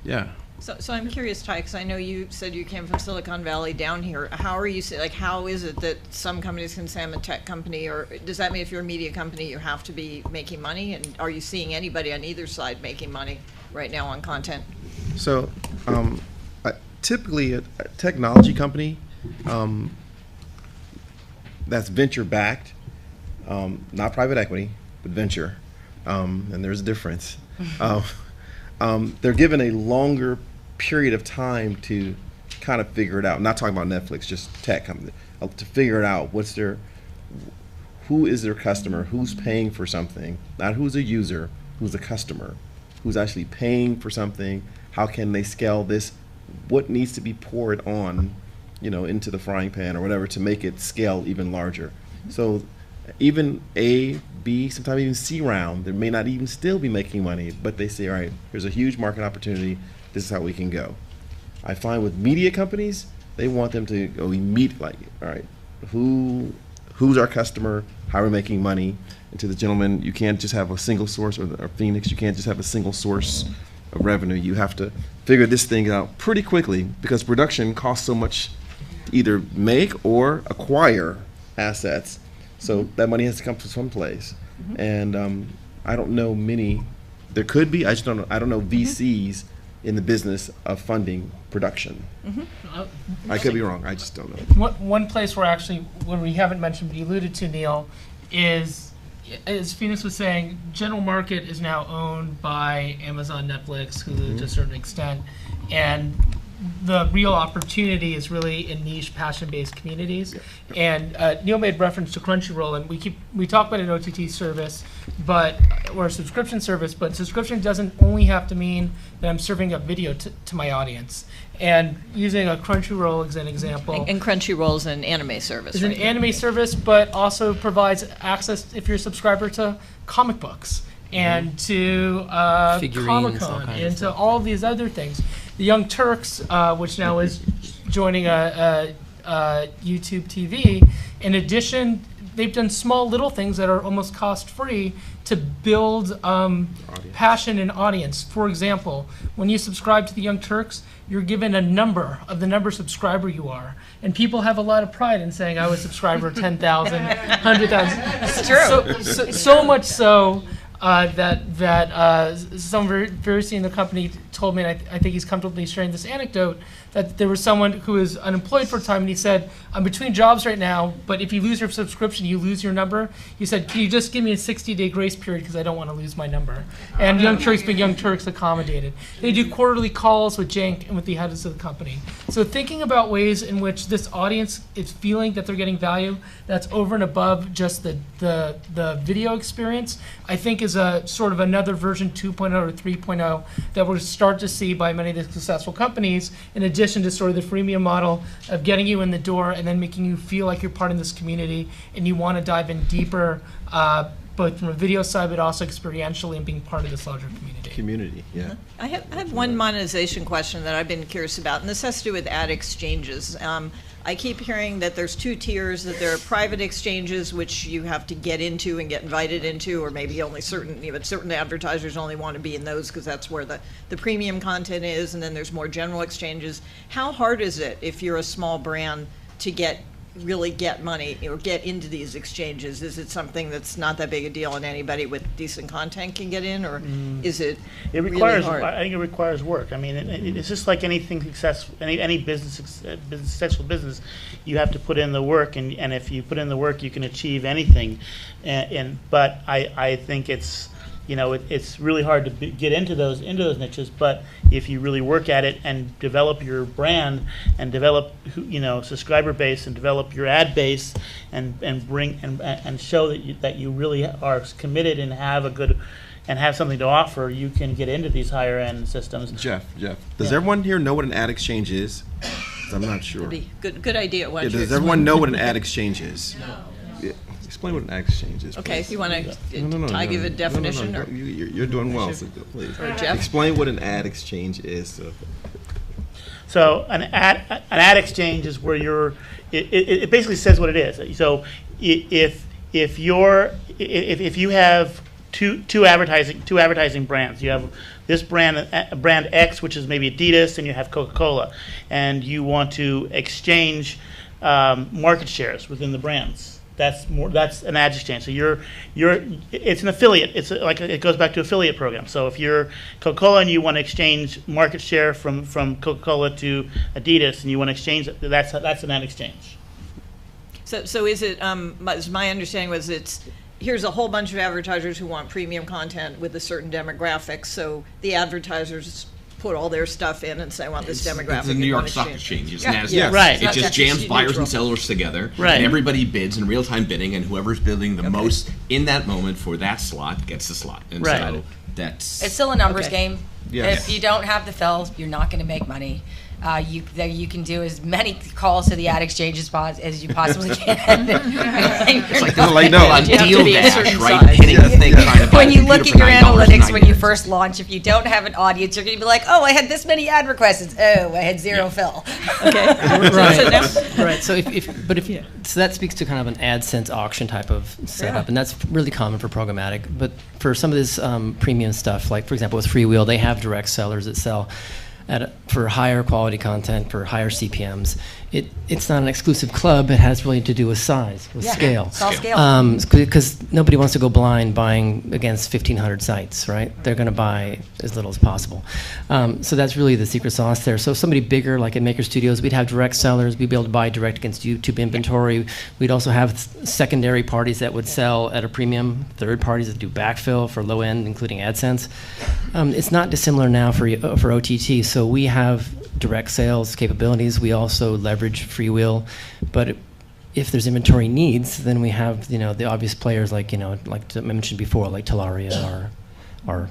Yeah. So I'm curious, Ty, because I know you said you came from Silicon Valley down here. How are you, like, how is it that some companies can say I'm a tech company, or does that mean if you're a media company, you have to be making money? And are you seeing anybody on either side making money right now on content? So, typically a technology company that's venture backed, not private equity, but venture, and there's a difference. They're given a longer period of time to kind of figure it out. I'm not talking about Netflix, just tech company, to figure it out. Who is their customer? Who's paying for something? Not who's a user, who's a customer, who's actually paying for something. How can they scale this? What needs to be poured on, into the frying pan or whatever to make it scale even larger? So even A, B, sometimes even C round, they may not even still be making money, but they say, all right, here's a huge market opportunity. This is how we can go. I find with media companies, they want them to go immediately, like, all right, who's our customer? How are we making money? And to the gentleman, you can't just have a single source, or Phoenix, you can't just have a single source of revenue. You have to figure this thing out pretty quickly, because production costs so much to either make or acquire assets. So that money has to come from someplace. And I don't know many. There could be. I just don't know. I don't know VCs in the business of funding production. I could be wrong. I just don't know. One place where we haven't mentioned, but you alluded to, Neil, is, as Phoenix was saying, General Market is now owned by Amazon, Netflix, Hulu to a certain extent, and the real opportunity is really in niche, passion-based communities. And Neil made reference to Crunchyroll, and we talk about an OTT service, or a subscription service, but subscription doesn't only have to mean that I'm serving up video to my audience. And using a Crunchyroll as an example. And Crunchyroll is an anime service. It's an anime service, but also provides access, if you're a subscriber, to comic books and to Comic-Con and to all these other things. The Young Turks, which now is joining a YouTube TV, in addition, they've done small little things that are almost cost-free to build passion and audience. For example, when you subscribe to the Young Turks, you're given a number of the number of subscriber you are. And people have a lot of pride in saying, I was subscriber 10,000, 100,000. It's true. So much so that some very senior company told me, and I think he's comfortably sharing this anecdote, that there was someone who was unemployed for a time, and he said, I'm between jobs right now, but if you lose your subscription, you lose your number. He said, can you just give me a 60-day grace period because I don't want to lose my number? And Young Turks being Young Turks accommodated. They do quarterly calls with Cenk and with the heads of the company. So thinking about ways in which this audience is feeling that they're getting value that's over and above just the video experience, I think is a sort of another version 2.0 or 3.0 that we'll start to see by many of the successful companies, in addition to sort of the freemium model of getting you in the door and then making you feel like you're part of this community and you want to dive in deeper, both from a video side but also experientially, and being part of this larger community. Yeah. I have one monetization question that I've been curious about, and this has to do with ad exchanges. I keep hearing that there's two tiers, that there are private exchanges, which you have to get into and get invited into, or maybe only certain advertisers only want to be in those because that's where the premium content is, and then there's more general exchanges. How hard is it, if you're a small brand, to really get money or get into these exchanges? Is it something that's not that big a deal and anybody with decent content can get in, or is it really hard? I think it requires work. I mean, it's just like anything successful, any successful business, you have to put in the work, and if you put in the work, you can achieve anything. But I think it's, it's really hard to get into those niches, but if you really work at it and develop your brand and develop, subscriber base and develop your ad base and bring and show that you really are committed and have something to offer, you can get into these higher end systems. Jeff, does everyone here know what an ad exchange is? 'Cause I'm not sure. Good idea. Why don't you does everyone know what an ad exchange is? No. Yeah. Explain what an ad exchange is. Okay, please. if you want to give a definition. No. You're doing well, so please. Or Jeff? Explain what an ad exchange is. So an ad exchange is where it basically says what it is. So if you have two advertising brands, you have this brand X, which is maybe Adidas, and you have Coca-Cola, and you want to exchange market shares within the brands. That's an ad exchange. So it's an affiliate. It goes back to affiliate program. So if you're Coca-Cola and you want to exchange market share from Coca-Cola to Adidas, and you want to exchange it, that's an ad exchange. So is it? My understanding was here's a whole bunch of advertisers who want premium content with a certain demographic. So the advertisers put all their stuff in and say, I want this demographic. It's the New York Stock Exchange. It's NASDAQ. Yeah. Right. It just jams buyers and sellers together. Right. And everybody bids in real-time bidding, and whoever's bidding the most in that moment for that slot gets the slot. And Right. so that's... It's still a numbers Okay. game. Yes. If you don't have the fills, you're not going to make money. You can do as many calls to the ad exchange as you possibly can. It's like no, on you have to deal be a dash, certain right? size. Hitting the thing, trying to buy When a you computer look at for your analytics when you $9.99. first launch, if you don't have an audience, you're going to be like, oh, I had this many ad requests. Oh, I had zero fill. Okay. Right. So so that speaks to kind of an AdSense auction type of setup, and that's really common for programmatic. But for some of this premium stuff, like for example with Freewheel, they have direct sellers that sell for higher quality content, for higher CPMs. It's not an exclusive club. It has really to do with size, with scale. It's all scale. Because nobody wants to go blind buying against 1,500 sites, right? They're going to buy as little as possible. So that's really the secret sauce there. So somebody bigger, like at Maker Studios, we'd have direct sellers. We'd be able to buy direct against YouTube inventory. We'd also have secondary parties that would sell at a premium, third parties that do backfill for low end, including AdSense. It's not dissimilar now for OTT. So we have direct sales capabilities. We also leverage Freewheel, but if there's inventory needs, then we have the obvious players like I mentioned before, like Talaria or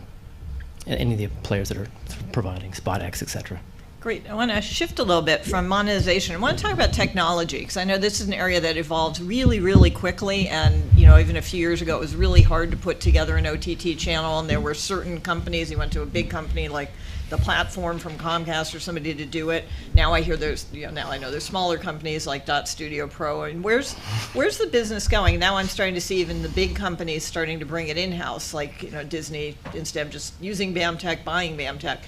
any of the players that are providing SpotX, etc. Great. I want to shift a little bit from monetization. I want to talk about technology, because I know this is an area that evolves really, really quickly. And even a few years ago, it was really hard to put together an OTT channel. And there were certain companies. You went to a big company like the platform from Comcast or somebody to do it. Now I hear now I know there's smaller companies like Studio Pro. And where's the business going? Now I'm starting to see even the big companies starting to bring it in-house, like Disney, instead of just using BAMTech, buying BAMTech.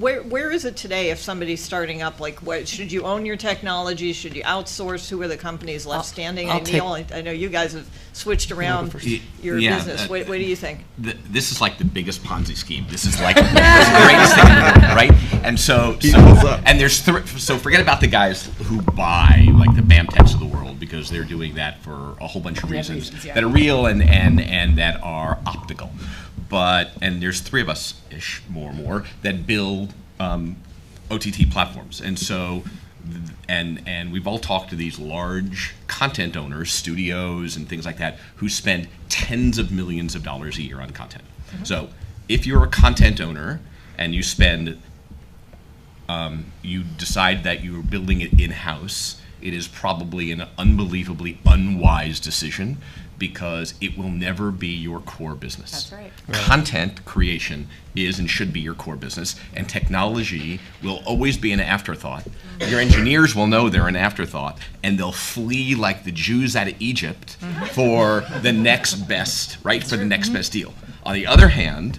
Where is it today if somebody's starting up? Like, should you own your technology? Should you outsource? Who are the companies left standing? Neil, I know you guys have switched around your business. What do you think? This is like the biggest Ponzi scheme. This is like the greatest thing in the world, right? And and there's so forget about the guys who buy like the BAMTechs of the world, because they're doing that for a whole bunch of reasons that are real and that are optical. And there's three of us-ish, more, that build OTT platforms. And so, and we've all talked to these large content owners, studios and things like that, who spend tens of millions of dollars a year on content. Mm-hmm. So if you're a content owner and you spend, you decide that you're building it in-house, it is probably an unbelievably unwise decision, because it will never be your core business. That's right. Content creation is and should be your core business, and technology will always be an afterthought. Your engineers will know they're an afterthought, and they'll flee like the Jews out of Egypt for the next best, right? For the next best deal. On the other hand,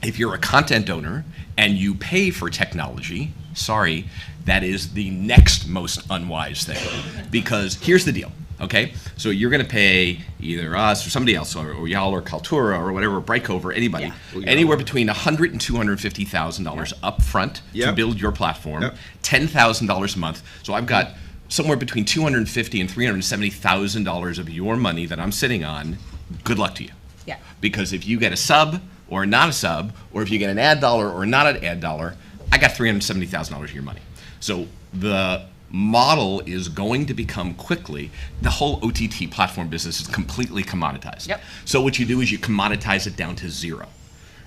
if you're a content owner and you pay for technology, sorry, that is the next most unwise thing. Because here's the deal. Okay, so you're going to pay either us or somebody else, or y'all or Kaltura or whatever, Brightcove, anybody, anywhere between $100,000 and $250,000 up front to build your platform, $10,000 a month. So I've got somewhere between $250,000 and $370,000 of your money that I'm sitting on. Good luck to you. Yeah. Because if you get a sub or not a sub, or if you get an ad dollar or not an ad dollar, I got $370,000 of your money. So the model is going to become quickly, the whole OTT platform business is completely commoditized. Yep. So what you do is you commoditize it down to zero.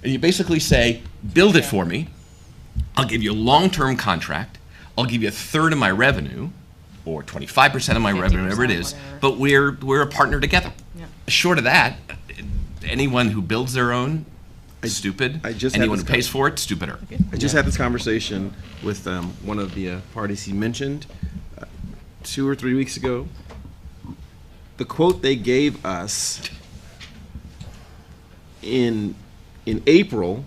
And you basically say, build it for me, I'll give you a long-term contract, I'll give you a third of my revenue, or 25% of my revenue, whatever it is, but we're a partner together. Yeah. Short of that, anyone who builds their own stupid. I just had Anyone this who pays for it, stupider. I just had this conversation with one of the parties he mentioned 2 or 3 weeks ago. The quote they gave us in April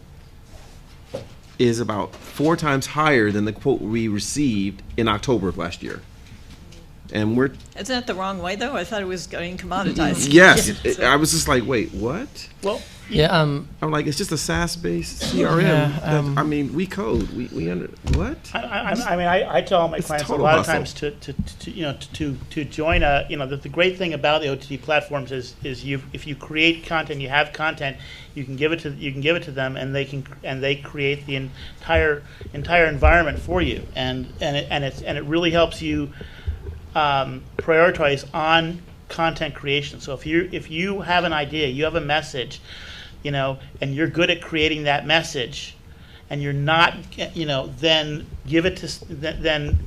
is about 4 times higher than the quote we received in October of last year. And we're Isn't that the wrong way, though? I thought it was getting commoditized. yes. I was just like, wait, what? Well, Yeah. I'm like, it's just a SaaS-based CRM. Yeah, I mean, we code. We under what? I tell all my It's clients a total lot of hustle. times to join the great thing about the OTT platforms is if you create content, you have content, you can give it to them, and they create the entire environment for you, and it really helps you prioritize on content creation. So if you have an idea, you have a message, and you're good at creating that message, and you're not, then give it to, then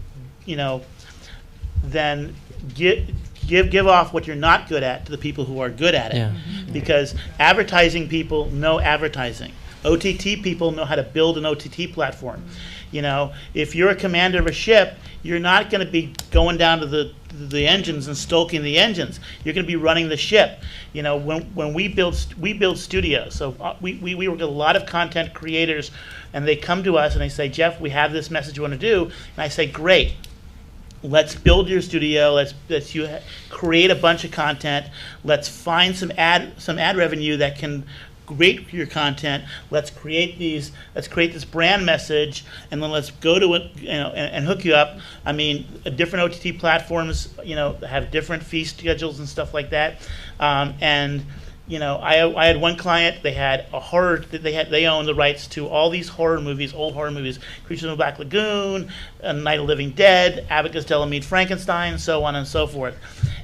give off what you're not good at to the people who are good at it. Yeah. Because advertising people know advertising. OTT people know how to build an OTT platform. If you're a commander of a ship, you're not going to be going down to the engines and stoking the engines. You're going to be running the ship. When we build studios, so we work with a lot of content creators, and they come to us and they say, Jeff, we have this message we want to do, and I say, great. Let's build your studio. Let's you create a bunch of content. Let's find some ad revenue that can create your content. Let's create this brand message, and then let's go to it, and hook you up. I mean, different OTT platforms, have different fee schedules and stuff like that. I had one client. They had a horror. They owned the rights to all these horror movies, old horror movies, Creatures of the Black Lagoon, Night of the Living Dead, Abbott Costello Meets Frankenstein, so on and so forth.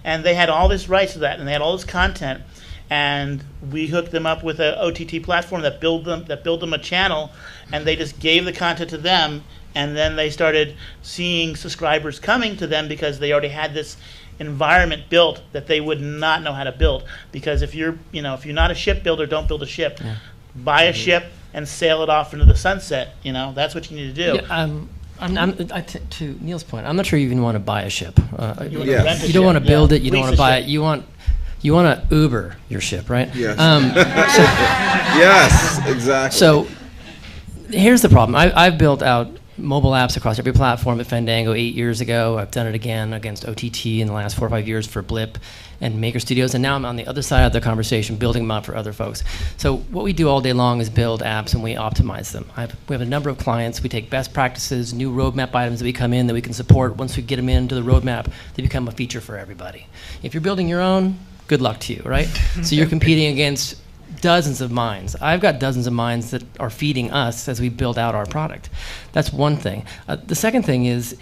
And they had all this rights to that, and they had all this content. And we hooked them up with an OTT platform that built them a channel, and they just gave the content to them, and then they started seeing subscribers coming to them because they already had this environment built that they would not know how to build. Because if you're not a shipbuilder, don't build a ship. Yeah. Buy a ship and sail it off into the sunset. That's what you need to do. Yeah, to Neil's point, I'm not sure you even want to buy a ship. You don't want to build it. You don't Lease want a to buy ship. it. You want to Uber your ship, right? Yes. Yes, exactly. So here's the problem. I've built out mobile apps across every platform at Fandango 8 years ago. I've done it again against OTT in the last 4 or 5 years for Blip and Maker Studios, and now I'm on the other side of the conversation, building them out for other folks. So what we do all day long is build apps, and we optimize them. We have a number of clients. We take best practices, new roadmap items that we come in that we can support. Once we get them into the roadmap, they become a feature for everybody. If you're building your own, good luck to you, right? So you're competing against dozens of minds. I've got dozens of minds that are feeding us as we build out our product. That's one thing. The second thing is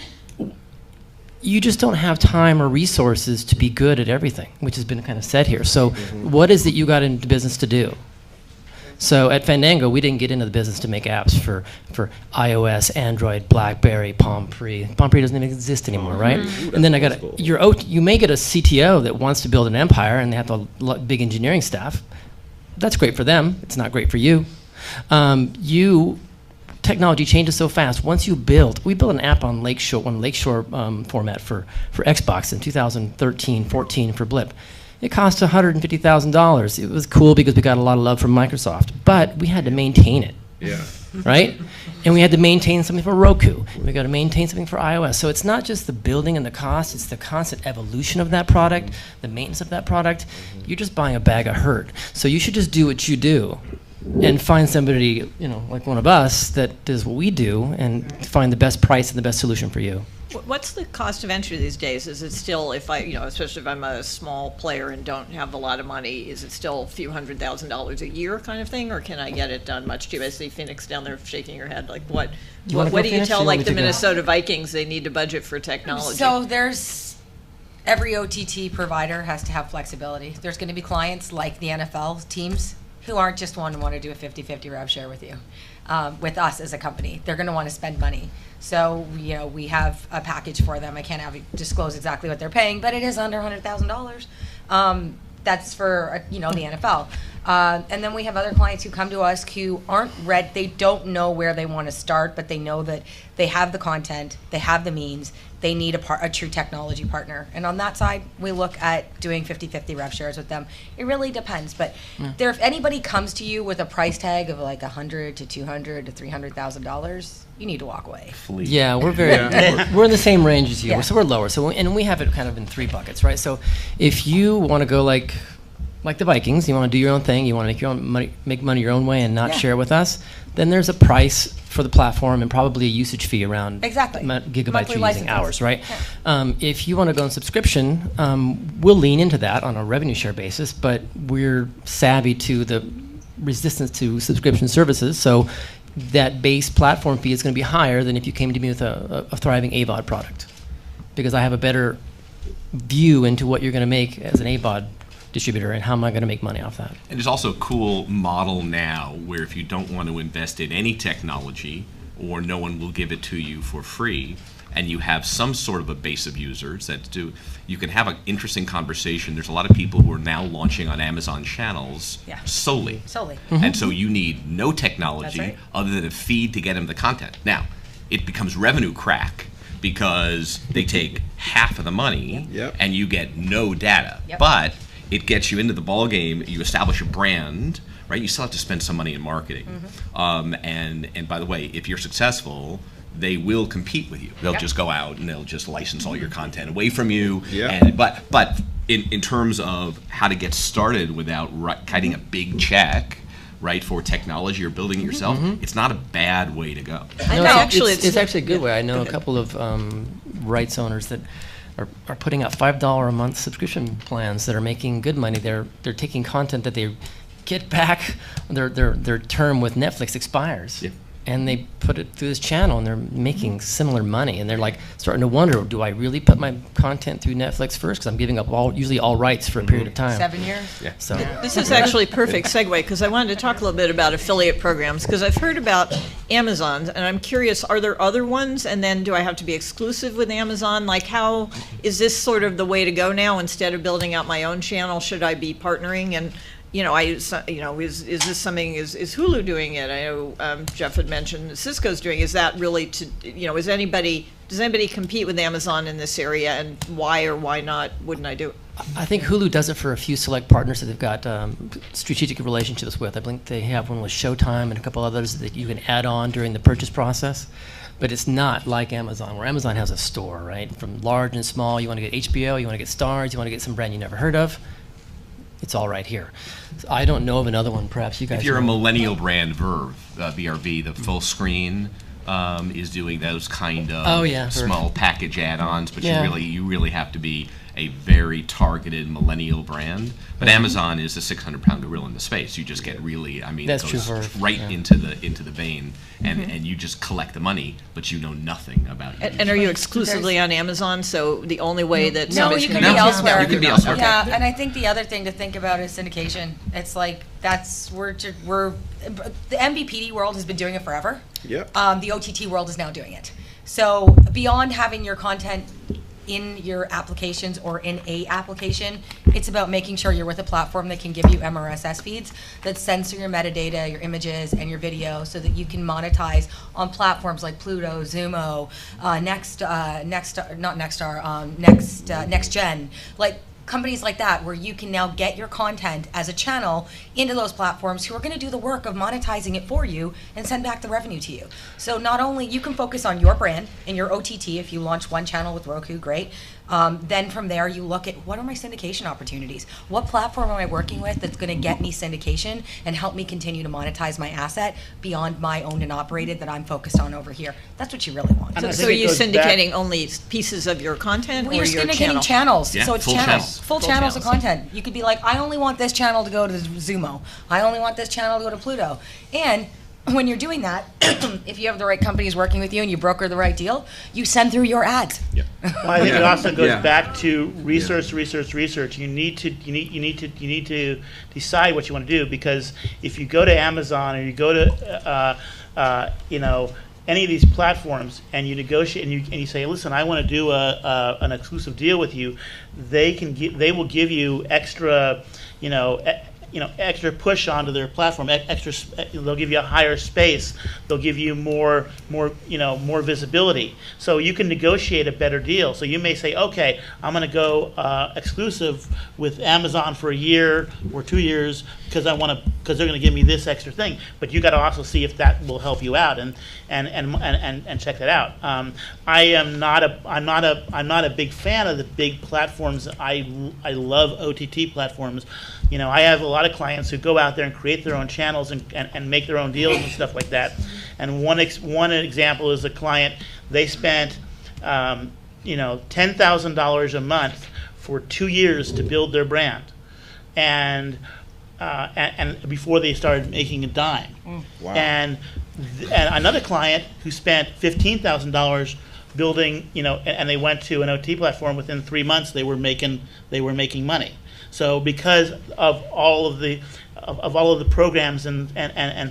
you just don't have time or resources to be good at everything, which has been kind of said here. So what is it you got into business to do? So at Fandango, we didn't get into the business to make apps for iOS, Android, BlackBerry, Palm Pre. Palm Pre doesn't even exist anymore, right? And then you may get a CTO that wants to build an empire, and they have a big engineering staff. That's great for them. It's not great for you. Technology changes so fast. Once we built an app on Lakeshore format for Xbox in 2013-14 for Blip. It cost $150,000. It was cool because we got a lot of love from Microsoft, but we had to maintain it. Yeah. Right? And we had to maintain something for Roku. We got to maintain something for iOS. So it's not just the building and the cost, it's the constant evolution of that product, the maintenance of that product. You're just buying a bag of hurt. So you should just do what you do and find somebody, like one of us that does what we do and find the best price and the best solution for you. What's the cost of entry these days? Is it still, especially if I'm a small player and don't have a lot of money, is it still a few $100,000 a year kind of thing, or can I get it done much cheaper? I see Phoenix down there shaking your head. Like, what do you tell like the Minnesota Vikings they need to budget for technology? So every OTT provider has to have flexibility. There's going to be clients like the NFL teams who aren't just want to do a 50-50 rev share with you, with us as a company. They're going to want to spend money. So, we have a package for them. I can't disclose exactly what they're paying, but it is under $100,000. That's for, the NFL. And then we have other clients who come to us who aren't they don't know where they want to start, but they know that they have the content, they have the means, they need a true technology partner. And on that side, we look at doing 50-50 rev shares with them. It really depends. But if anybody comes to you with a price tag of like $100,000 to $200,000 to $300,000, you need to walk away. Fleet. Yeah, we're we're in the same range as you. Yeah. So we're lower. So and we have it kind of in 3 buckets, right? So if you want to go like the Vikings, you want to do your own thing, you want to make money your own way and not share with us, then there's a price for the platform and probably a usage fee around gigabytes Monthly you're using, licenses. hours, right? Yeah. If you want to go on subscription, we'll lean into that on a revenue share basis, but we're savvy to the resistance to subscription services, so that base platform fee is going to be higher than if you came to me with a thriving AVOD product, because I have a better view into what you're going to make as an AVOD distributor and how am I going to make money off that. And there's also a cool model now where if you don't want to invest in any technology or no one will give it to you for free, and you have some sort of a base of users you can have an interesting conversation. There's a lot of people who are now launching on Amazon channels solely. And so you need no technology That's right. other than a feed to get them the content. Now, it becomes revenue crack because they take half of the money and you get no data. But it gets you into the ball game. You establish a brand, right? You still have to spend some money in marketing. And by the way, if you're successful, they will compete with you. They'll just go out and they'll just license all your content away from you. And but in terms of how to get started without cutting a big check, right, for technology or building it yourself, it's not a bad way to go. I know. It's actually a good way. I know a couple of rights owners that are putting out $5 a month subscription plans that are making good money. They're taking content that they get back. Their term with Netflix expires, and they put it through this channel, and they're making similar money. And they're like starting to wonder, do I really put my content through Netflix first? Because I'm giving up usually all rights for a period of time. 7 years. So This is actually perfect segue because I wanted to talk a little bit about affiliate programs because I've heard about Amazon and I'm curious, are there other ones? And then do I have to be exclusive with Amazon? Like how is this sort of the way to go now? Instead of building out my own channel, should I be partnering? And is this something, is Hulu doing it? I know Jeff had mentioned Cisco's doing. Is that really does anybody compete with Amazon in this area, and why or why not wouldn't I do it? I think Hulu does it for a few select partners that they've got strategic relationships with. I think they have one with Showtime and a couple others that you can add on during the purchase process. But it's not like Amazon, where Amazon has a store, right? From large and small, you want to get HBO, you want to get Starz, you want to get some brand you never heard of. It's all right here. So I don't know of another one. Perhaps you guys. If you're a know. millennial brand, VRV, the full screen is doing those kind of small package add-ons, but you really have to be a very targeted millennial brand. But Amazon is a 600-pound gorilla in the space. You just get really, That's it goes true for, right into the vein, and you just collect the money, but you know nothing about your And are you exclusively on Amazon? So the only way that No, somebody's you going can to be elsewhere. You can be elsewhere. Yeah, and I think the other thing to think about is syndication. It's like we're the MVPD world has been doing it forever. Yep. The OTT world is now doing it. So beyond having your content in your applications or in a application, it's about making sure you're with a platform that can give you MRSS feeds that censor your metadata, your images, and your video so that you can monetize on platforms like Pluto, Zumo, NextGen, like companies like that, where you can now get your content as a channel into those platforms who are going to do the work of monetizing it for you and send back the revenue to you. So not only you can focus on your brand and your OTT if you launch one channel with Roku, great. Then from there you look at what are my syndication opportunities? What platform am I working with that's going to get me syndication and help me continue to monetize my asset beyond my owned and operated that I'm focused on over here? That's what you really want. And I So think are it you goes syndicating only pieces of your content Well, or you're your syndicating channel? channels, Yeah, so it's full channels, full channels of channels. content. You could be like, I only want this channel to go to Zumo. I only want this channel to go to Pluto. And when you're doing that, if you have the right companies working with you and you broker the right deal, you send through your ads. Yep. Well, I think it also goes Yeah. back to research. You need to decide what you want to do, because if you go to Amazon or you go to any of these platforms and you negotiate and you say, listen, I want to do an exclusive deal with you, they will give you extra extra push onto their platform, they'll give you a higher space, they'll give you more visibility. So you can negotiate a better deal. So you may say, okay, I'm going to go exclusive with Amazon for a year or 2 years because they're going to give me this extra thing. But you got to also see if that will help you out and check that out. I'm not a big fan of the big platforms. I love OTT platforms. I have a lot of clients who go out there and create their own channels and make their own deals and stuff like that. And one example is a client, they spent $10,000 a month for 2 years to build their brand, and before they started making a dime. Wow. And another client who spent $15,000 building, and they went to an OT platform. Within 3 months, they were making money. So because of all of the programs and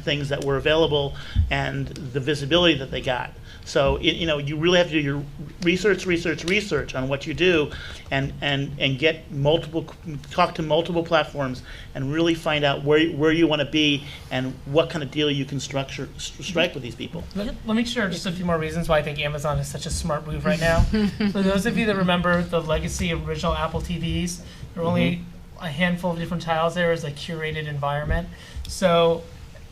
things that were available and the visibility that they got. So you really have to do your research on what you do, and talk to multiple platforms and really find out where you want to be and what kind of deal you can strike with these people. Let me share just a few more reasons why I think Amazon is such a smart move right now. For those of you that remember the legacy of original Apple TVs, there were only a handful of different tiles there as a curated environment. So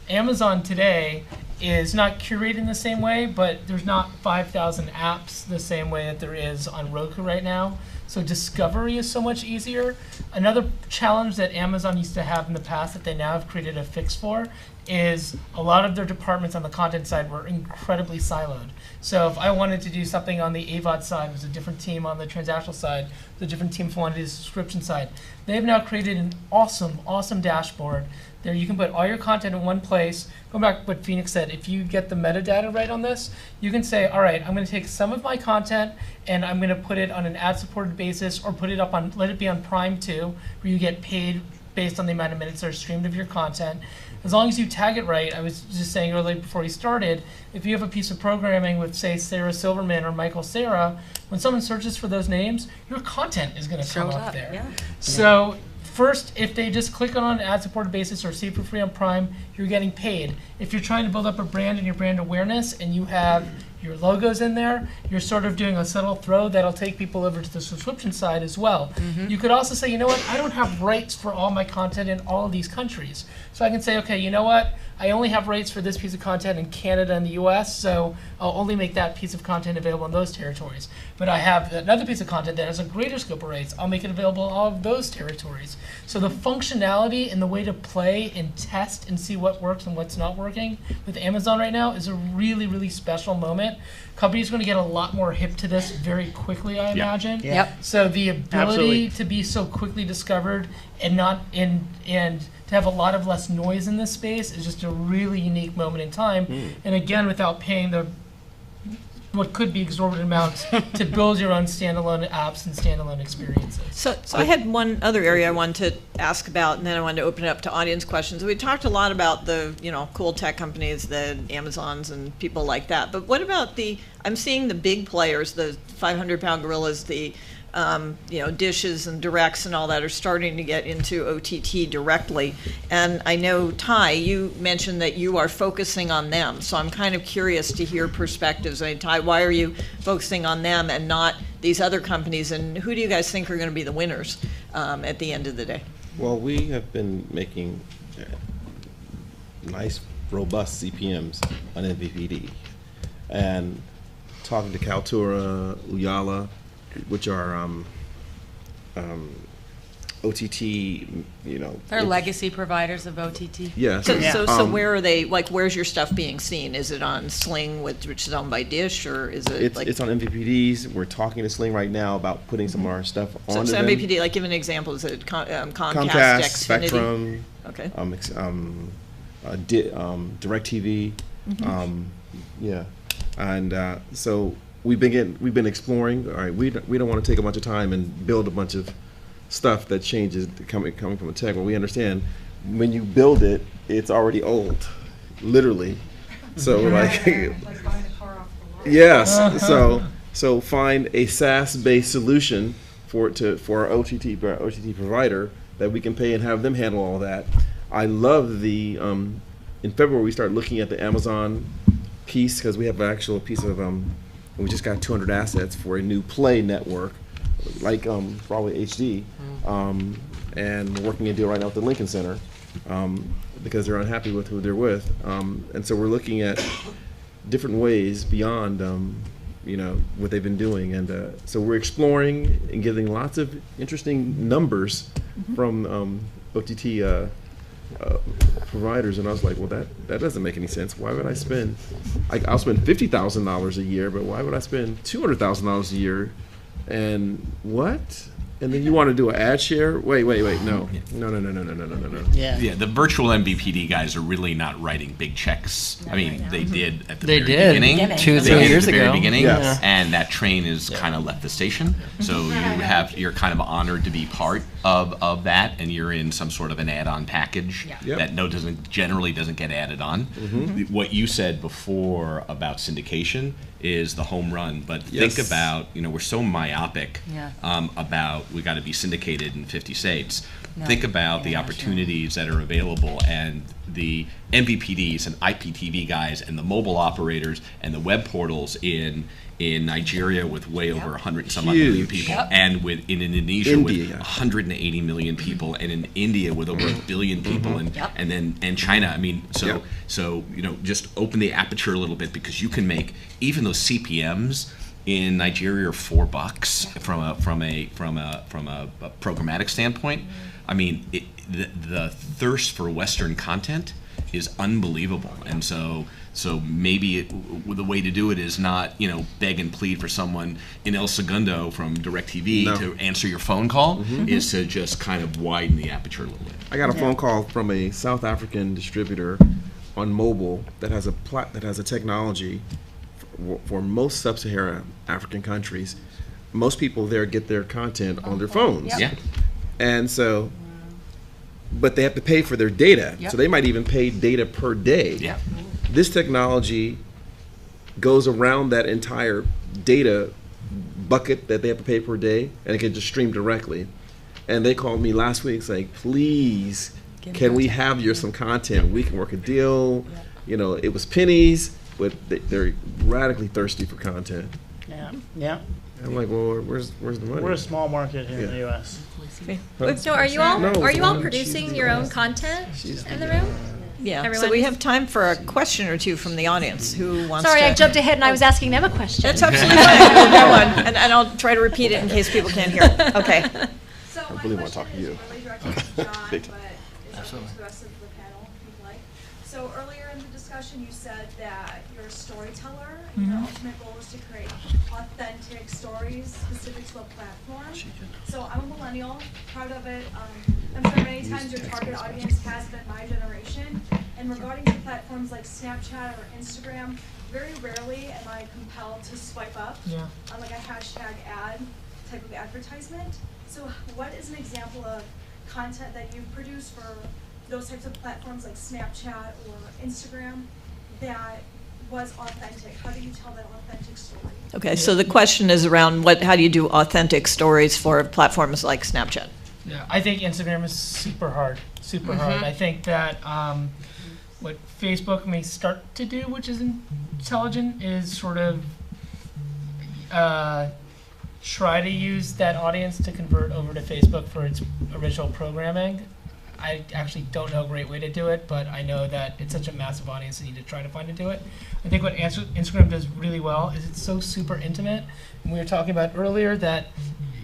Amazon today is not curated in the same way, but there's not 5,000 apps the same way that there is on Roku right now. So discovery is so much easier. Another challenge that Amazon used to have in the past that they now have created a fix for is a lot of their departments on the content side were incredibly siloed. So if I wanted to do something on the AVOD side, it was a different team. On the transactional side, it was a different team. If I wanted to do the subscription side, they've now created an awesome dashboard. There you can put all your content in one place. Going back to what Phoenix said, if you get the metadata right on this, you can say, all right, I'm going to take some of my content and I'm going to put it on an ad-supported basis, or put it up on, let it be on Prime too, where you get paid based on the amount of minutes that are streamed of your content. As long as you tag it right. I was just saying earlier before we started, if you have a piece of programming with, say, Sarah Silverman or Michael Sarah, when someone searches for those names, your content is going to come up there. Yeah. So first, if they just click on an ad-supported basis or see it for free on Prime, you're getting paid. If you're trying to build up a brand and your brand awareness and you have your logos in there, you're sort of doing a subtle throw that'll take people over to the subscription side as well. You could also say, you know what, I don't have rights for all my content in all of these countries. So I can say, okay, you know what, I only have rights for this piece of content in Canada and the US, so I'll only make that piece of content available in those territories. But I have another piece of content that has a greater scope of rights. I'll make it available in all of those territories. So the functionality and the way to play and test and see what works and what's not working with Amazon right now is a really, really special moment. Companies are going to get a lot more hip to this very quickly, I imagine. Yeah. Yep. So the ability Absolutely. to be so quickly discovered and and to have a lot of less noise in this space is just a really unique moment in time. And again, without paying what could be exorbitant amounts to build your own standalone apps and standalone experiences. So I had one other area I wanted to ask about, and then I wanted to open it up to audience questions. We talked a lot about the, cool tech companies, the Amazons and people like that. But what about I'm seeing the big players, the 500-pound gorillas, the dishes and directs and all that are starting to get into OTT directly. And I know, Ty, you mentioned that you are focusing on them. So I'm kind of curious to hear perspectives. I mean, Ty, why are you focusing on them and not these other companies? And who do you guys think are going to be the winners at the end of the day? Well, we have been making nice, robust CPMs on MVPD. And talking to Kaltura, Uyala, which are OTT, They're legacy providers of OTT. Yeah. So where are they, where's your stuff being seen? Is it on Sling, which is owned by Dish, or is it it's on MVPDs. We're talking to Sling right now about putting some of our stuff on so them. MVPD, give an example. Is it Comcast, Comcast, Xfinity? Spectrum, Okay. DirecTV, yeah, and so we've been exploring. All right, we don't want to take a bunch of time and build a bunch of stuff that changes coming from a tech. Well, we understand when you build it, it's already old, literally. So like buying a car off the lot. Yes. So find a SaaS-based solution for our OTT provider that we can pay and have them handle all that. I love the, in February, we started looking at the Amazon piece because we have an actual piece of, we just got 200 assets for a new Play network, like probably HD, and we're working a deal right now with the Lincoln Center because they're unhappy with who they're with, and so we're looking at different ways beyond, you know, what they've been doing, and so we're exploring and getting lots of interesting numbers from OTT providers, and I was like, well, that doesn't make any sense. Why would I spend? I'll spend $50,000 a year, but why would I spend $200,000 a year? And what? And then you want to do an ad share? Wait, no. Yeah, the virtual MVPD guys are really not writing big checks. I mean, they did at the They very did. beginning. 2-3 They did years at the very ago. beginning, Yes. and that train is kind of left the station. So you're kind of honored to be part of that, and you're in some sort of an add-on package Yep. that generally doesn't get added on. What you said before about syndication is the home run, but Yes. think about, you know, we're so myopic Yeah. about we got to be syndicated in 50 states. No, Think about the international. opportunities that are available, and the MVPDs and IPTV guys and the mobile operators and the web portals in Nigeria with way over 100 and some odd million Huge. people, Yep. and in Indonesia India, with yeah. 180 million people, and in India with over 1 billion people, Yep. and China. I mean, Yep. so you know, just open the aperture a little bit, because you can make even those CPMs in Nigeria are $4 from a programmatic standpoint. I mean, the thirst for Western content is unbelievable, and so maybe the way to do it is not, you know, beg and plead for someone in El Segundo from DirecTV No. to answer your phone call, is to just kind of widen the aperture a little bit. I got a phone call from a South African distributor on mobile that has a technology for most sub-Saharan African countries. Most people there get their content on their phones. Yep. Yeah. And so, but they have to pay for their data. Yep. So they might even pay data per day. Yeah. This technology goes around that entire data bucket that they have to pay per day, and it can just stream directly. And they called me last week saying, please, can we have some content? We can work a deal. You know, it was pennies, but they're radically thirsty for content. Yeah. I'm like, well, where's the money? We're a small market here in the Yeah. U.S. So are you all No, producing she's your the own best. content She's in the the room? Yeah, so Everyone we is- have time for a question or two from the audience. Who wants Sorry, to? I jumped ahead and I was asking them a question. That's absolutely fine. We'll go on, and I'll try to repeat it in case people can't hear. Okay. So I my really wanna talk question to is you. really directed to John, Big but time. is open to the rest of the panel, if you'd like. So earlier in the discussion, you said that you're a storyteller, and your ultimate goal is to create authentic stories specific to a platform. So I'm a millennial, proud of it. I'm sure many times your target audience has been my generation. And regarding to platforms like Snapchat or Instagram, very rarely am I compelled to swipe up on like a hashtag ad type of advertisement. So what is an example of content that you produce for those types of platforms like Snapchat or Instagram that was authentic? How do you tell that authentic story? Okay, so the question is around how do you do authentic stories for platforms like Snapchat? Yeah, I think Instagram is super hard. I think that what Facebook may start to do, which is intelligent, is sort of try to use that audience to convert over to Facebook for its original programming. I actually don't know a great way to do it, but I know that it's such a massive audience that you need to try to find to do it. I think what Instagram does really well is it's so super intimate. And we were talking about earlier that,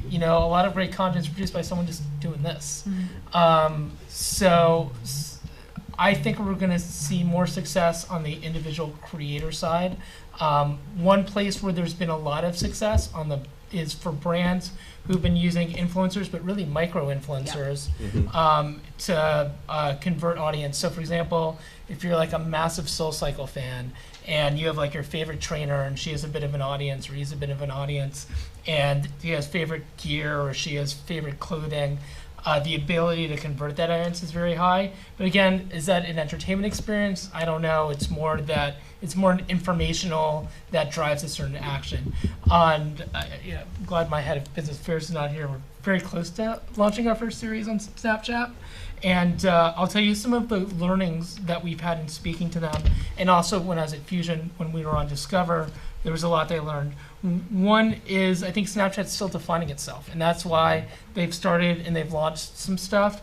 you know, a lot of great content is produced by someone just doing this. So I think we're going to see more success on the individual creator side. One place where there's been a lot of success is for brands who've been using influencers, but really micro-influencers, to convert audience. So for example, if you're like a massive SoulCycle fan and you have like your favorite trainer and she has a bit of an audience or he's a bit of an audience and he has favorite gear or she has favorite clothing, the ability to convert that audience is very high. But again, is that an entertainment experience? I don't know. It's more informational that drives a certain action. And I'm glad my head of business affairs is not here. We're very close to launching our first series on Snapchat. And I'll tell you some of the learnings that we've had in speaking to them. And also when I was at Fusion, when we were on Discover, there was a lot they learned. One is I think Snapchat's still defining itself. And that's why they've started and they've launched some stuff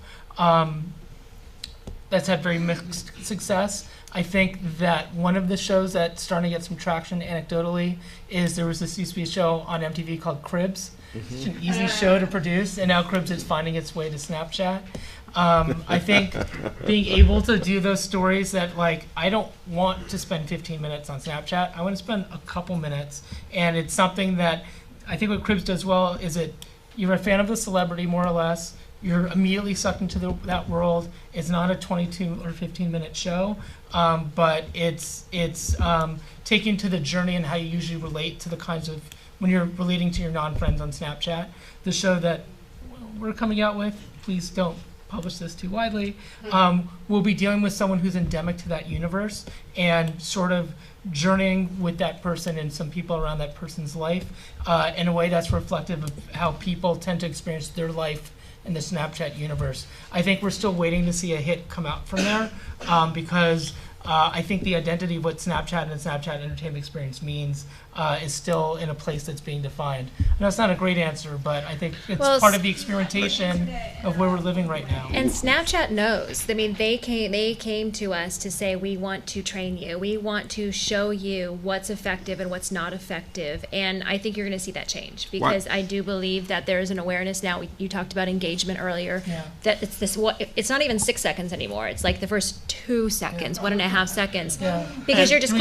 that's had very mixed success. I think that one of the shows that's starting to get some traction anecdotally is there was this used to be a show on MTV called Cribs. It's an easy show to produce, and now Cribs is finding its way to Snapchat. I think being able to do those stories that, like, I don't want to spend 15 minutes on Snapchat. I want to spend a couple minutes, and it's something that I think what Cribs does well is you're a fan of the celebrity, more or less. You're immediately sucked into that world. It's not a 22 or 15-minute show, but it's taken to the journey and how you usually relate to the kinds of, when you're relating to your non-friends on Snapchat. The show that we're coming out with, please don't publish this too widely, we'll be dealing with someone who's endemic to that universe and sort of journeying with that person and some people around that person's life in a way that's reflective of how people tend to experience their life in the Snapchat universe. I think we're still waiting to see a hit come out from there because I think the identity of what Snapchat and the Snapchat entertainment experience means is still in a place that's being defined. I know it's not a great answer, but I think it's part of the experimentation of where we're living right now. And Snapchat knows. I mean, they came to us to say, we want to train you. We want to show you what's effective and what's not effective. And I think you're going to see that change because I do believe that there is an awareness now. You talked about engagement earlier. Yeah. That it's not even 6 seconds anymore. It's like the first 2 seconds, 1.5 seconds. Yeah. Because you're just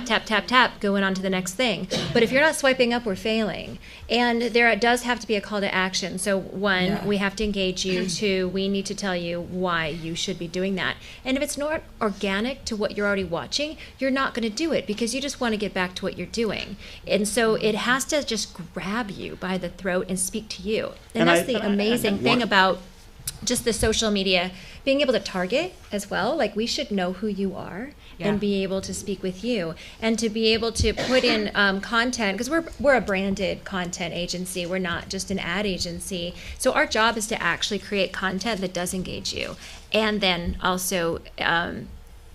tap, going on to the next thing. But if you're not swiping up, we're failing. And there does have to be a call to action. So one, we have to engage you. Two, we need to tell you why you should be doing that. And if it's not organic to what you're already watching, you're not going to do it because you just want to get back to what you're doing. And so it has to just grab you by the throat and speak to you. And that's the amazing thing about just the social media, being able to target as well. Like, we should know who you are and be able to speak with you and to be able to put in content, because we're a branded content agency. We're not just an ad agency. So our job is to actually create content that does engage you and then also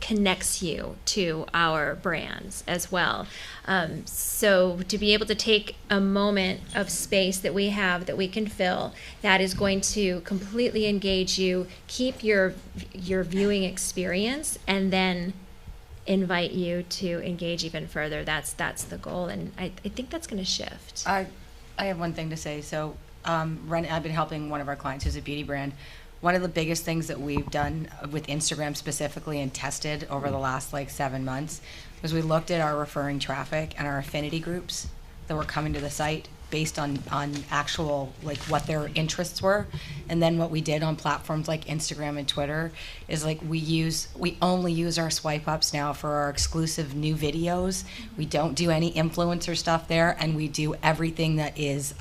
connects you to our brands as well. So to be able to take a moment of space that we have that we can fill that is going to completely engage you, keep your viewing experience, and then invite you to engage even further. That's the goal, and I think that's going to shift. I have one thing to say. So I've been helping one of our clients who's a beauty brand. One of the biggest things that we've done with Instagram specifically and tested over the last 7 months was we looked at our referring traffic and our affinity groups that were coming to the site based on actual what their interests were. And then what we did on platforms like Instagram and Twitter is we only use our swipe ups now for our exclusive new videos. We don't do any influencer stuff there, and we do everything that is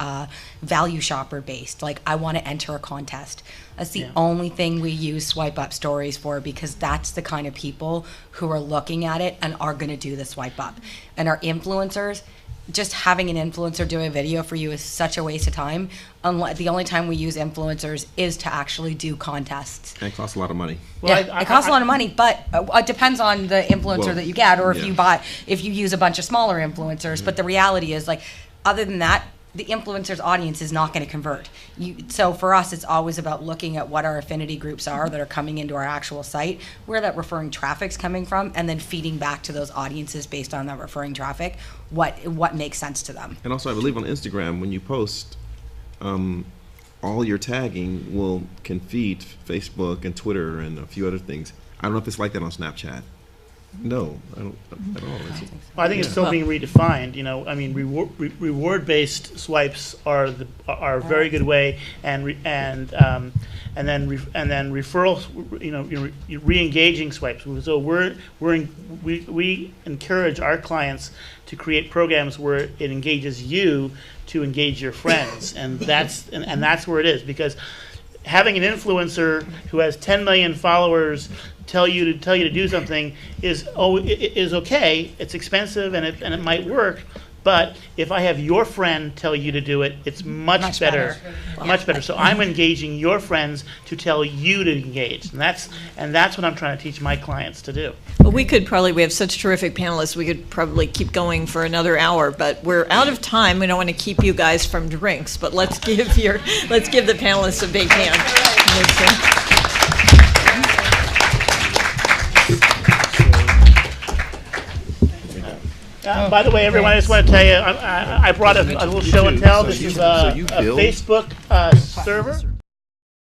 value shopper based. Like, I want to enter a contest. That's the only thing we use swipe up stories for, because that's the kind of people who are looking at it and are going to do the swipe up. And our influencers, just having an influencer do a video for you is such a waste of time. The only time we use influencers is to actually do contests. And it costs a lot of money. Well, it costs a lot of money, but it depends on the influencer that you get, or if you use a bunch of smaller influencers. But the reality is, other than that, the influencer's audience is not going to convert. So for us, it's always about looking at what our affinity groups are that are coming into our actual site, where that referring traffic's coming from, and then feeding back to those audiences based on that referring traffic, what makes sense to them. And also, I believe on Instagram, when you post, all your tagging can feed Facebook and Twitter and a few other things. I don't know if it's like that on Snapchat. No, I don't at all. Well, I think it's still being redefined. I mean, reward-based swipes are a very good way, and then referral, re-engaging swipes. So we encourage our clients to create programs where it engages you to engage your friends, and that's where it is, because having an influencer who has 10 million followers tell you to do something is okay. It's expensive and it might work, But if I have your friend tell you to do it, it's much better. Much better. So I'm engaging your friends to tell you to engage. And that's what I'm trying to teach my clients to do. Well, we have such terrific panelists, we could probably keep going for another hour, but we're out of time. We don't want to keep you guys from drinks, but let's give the panelists a big hand. By the way, everyone, I just want to tell you, I brought a little show and tell. This is a Facebook server.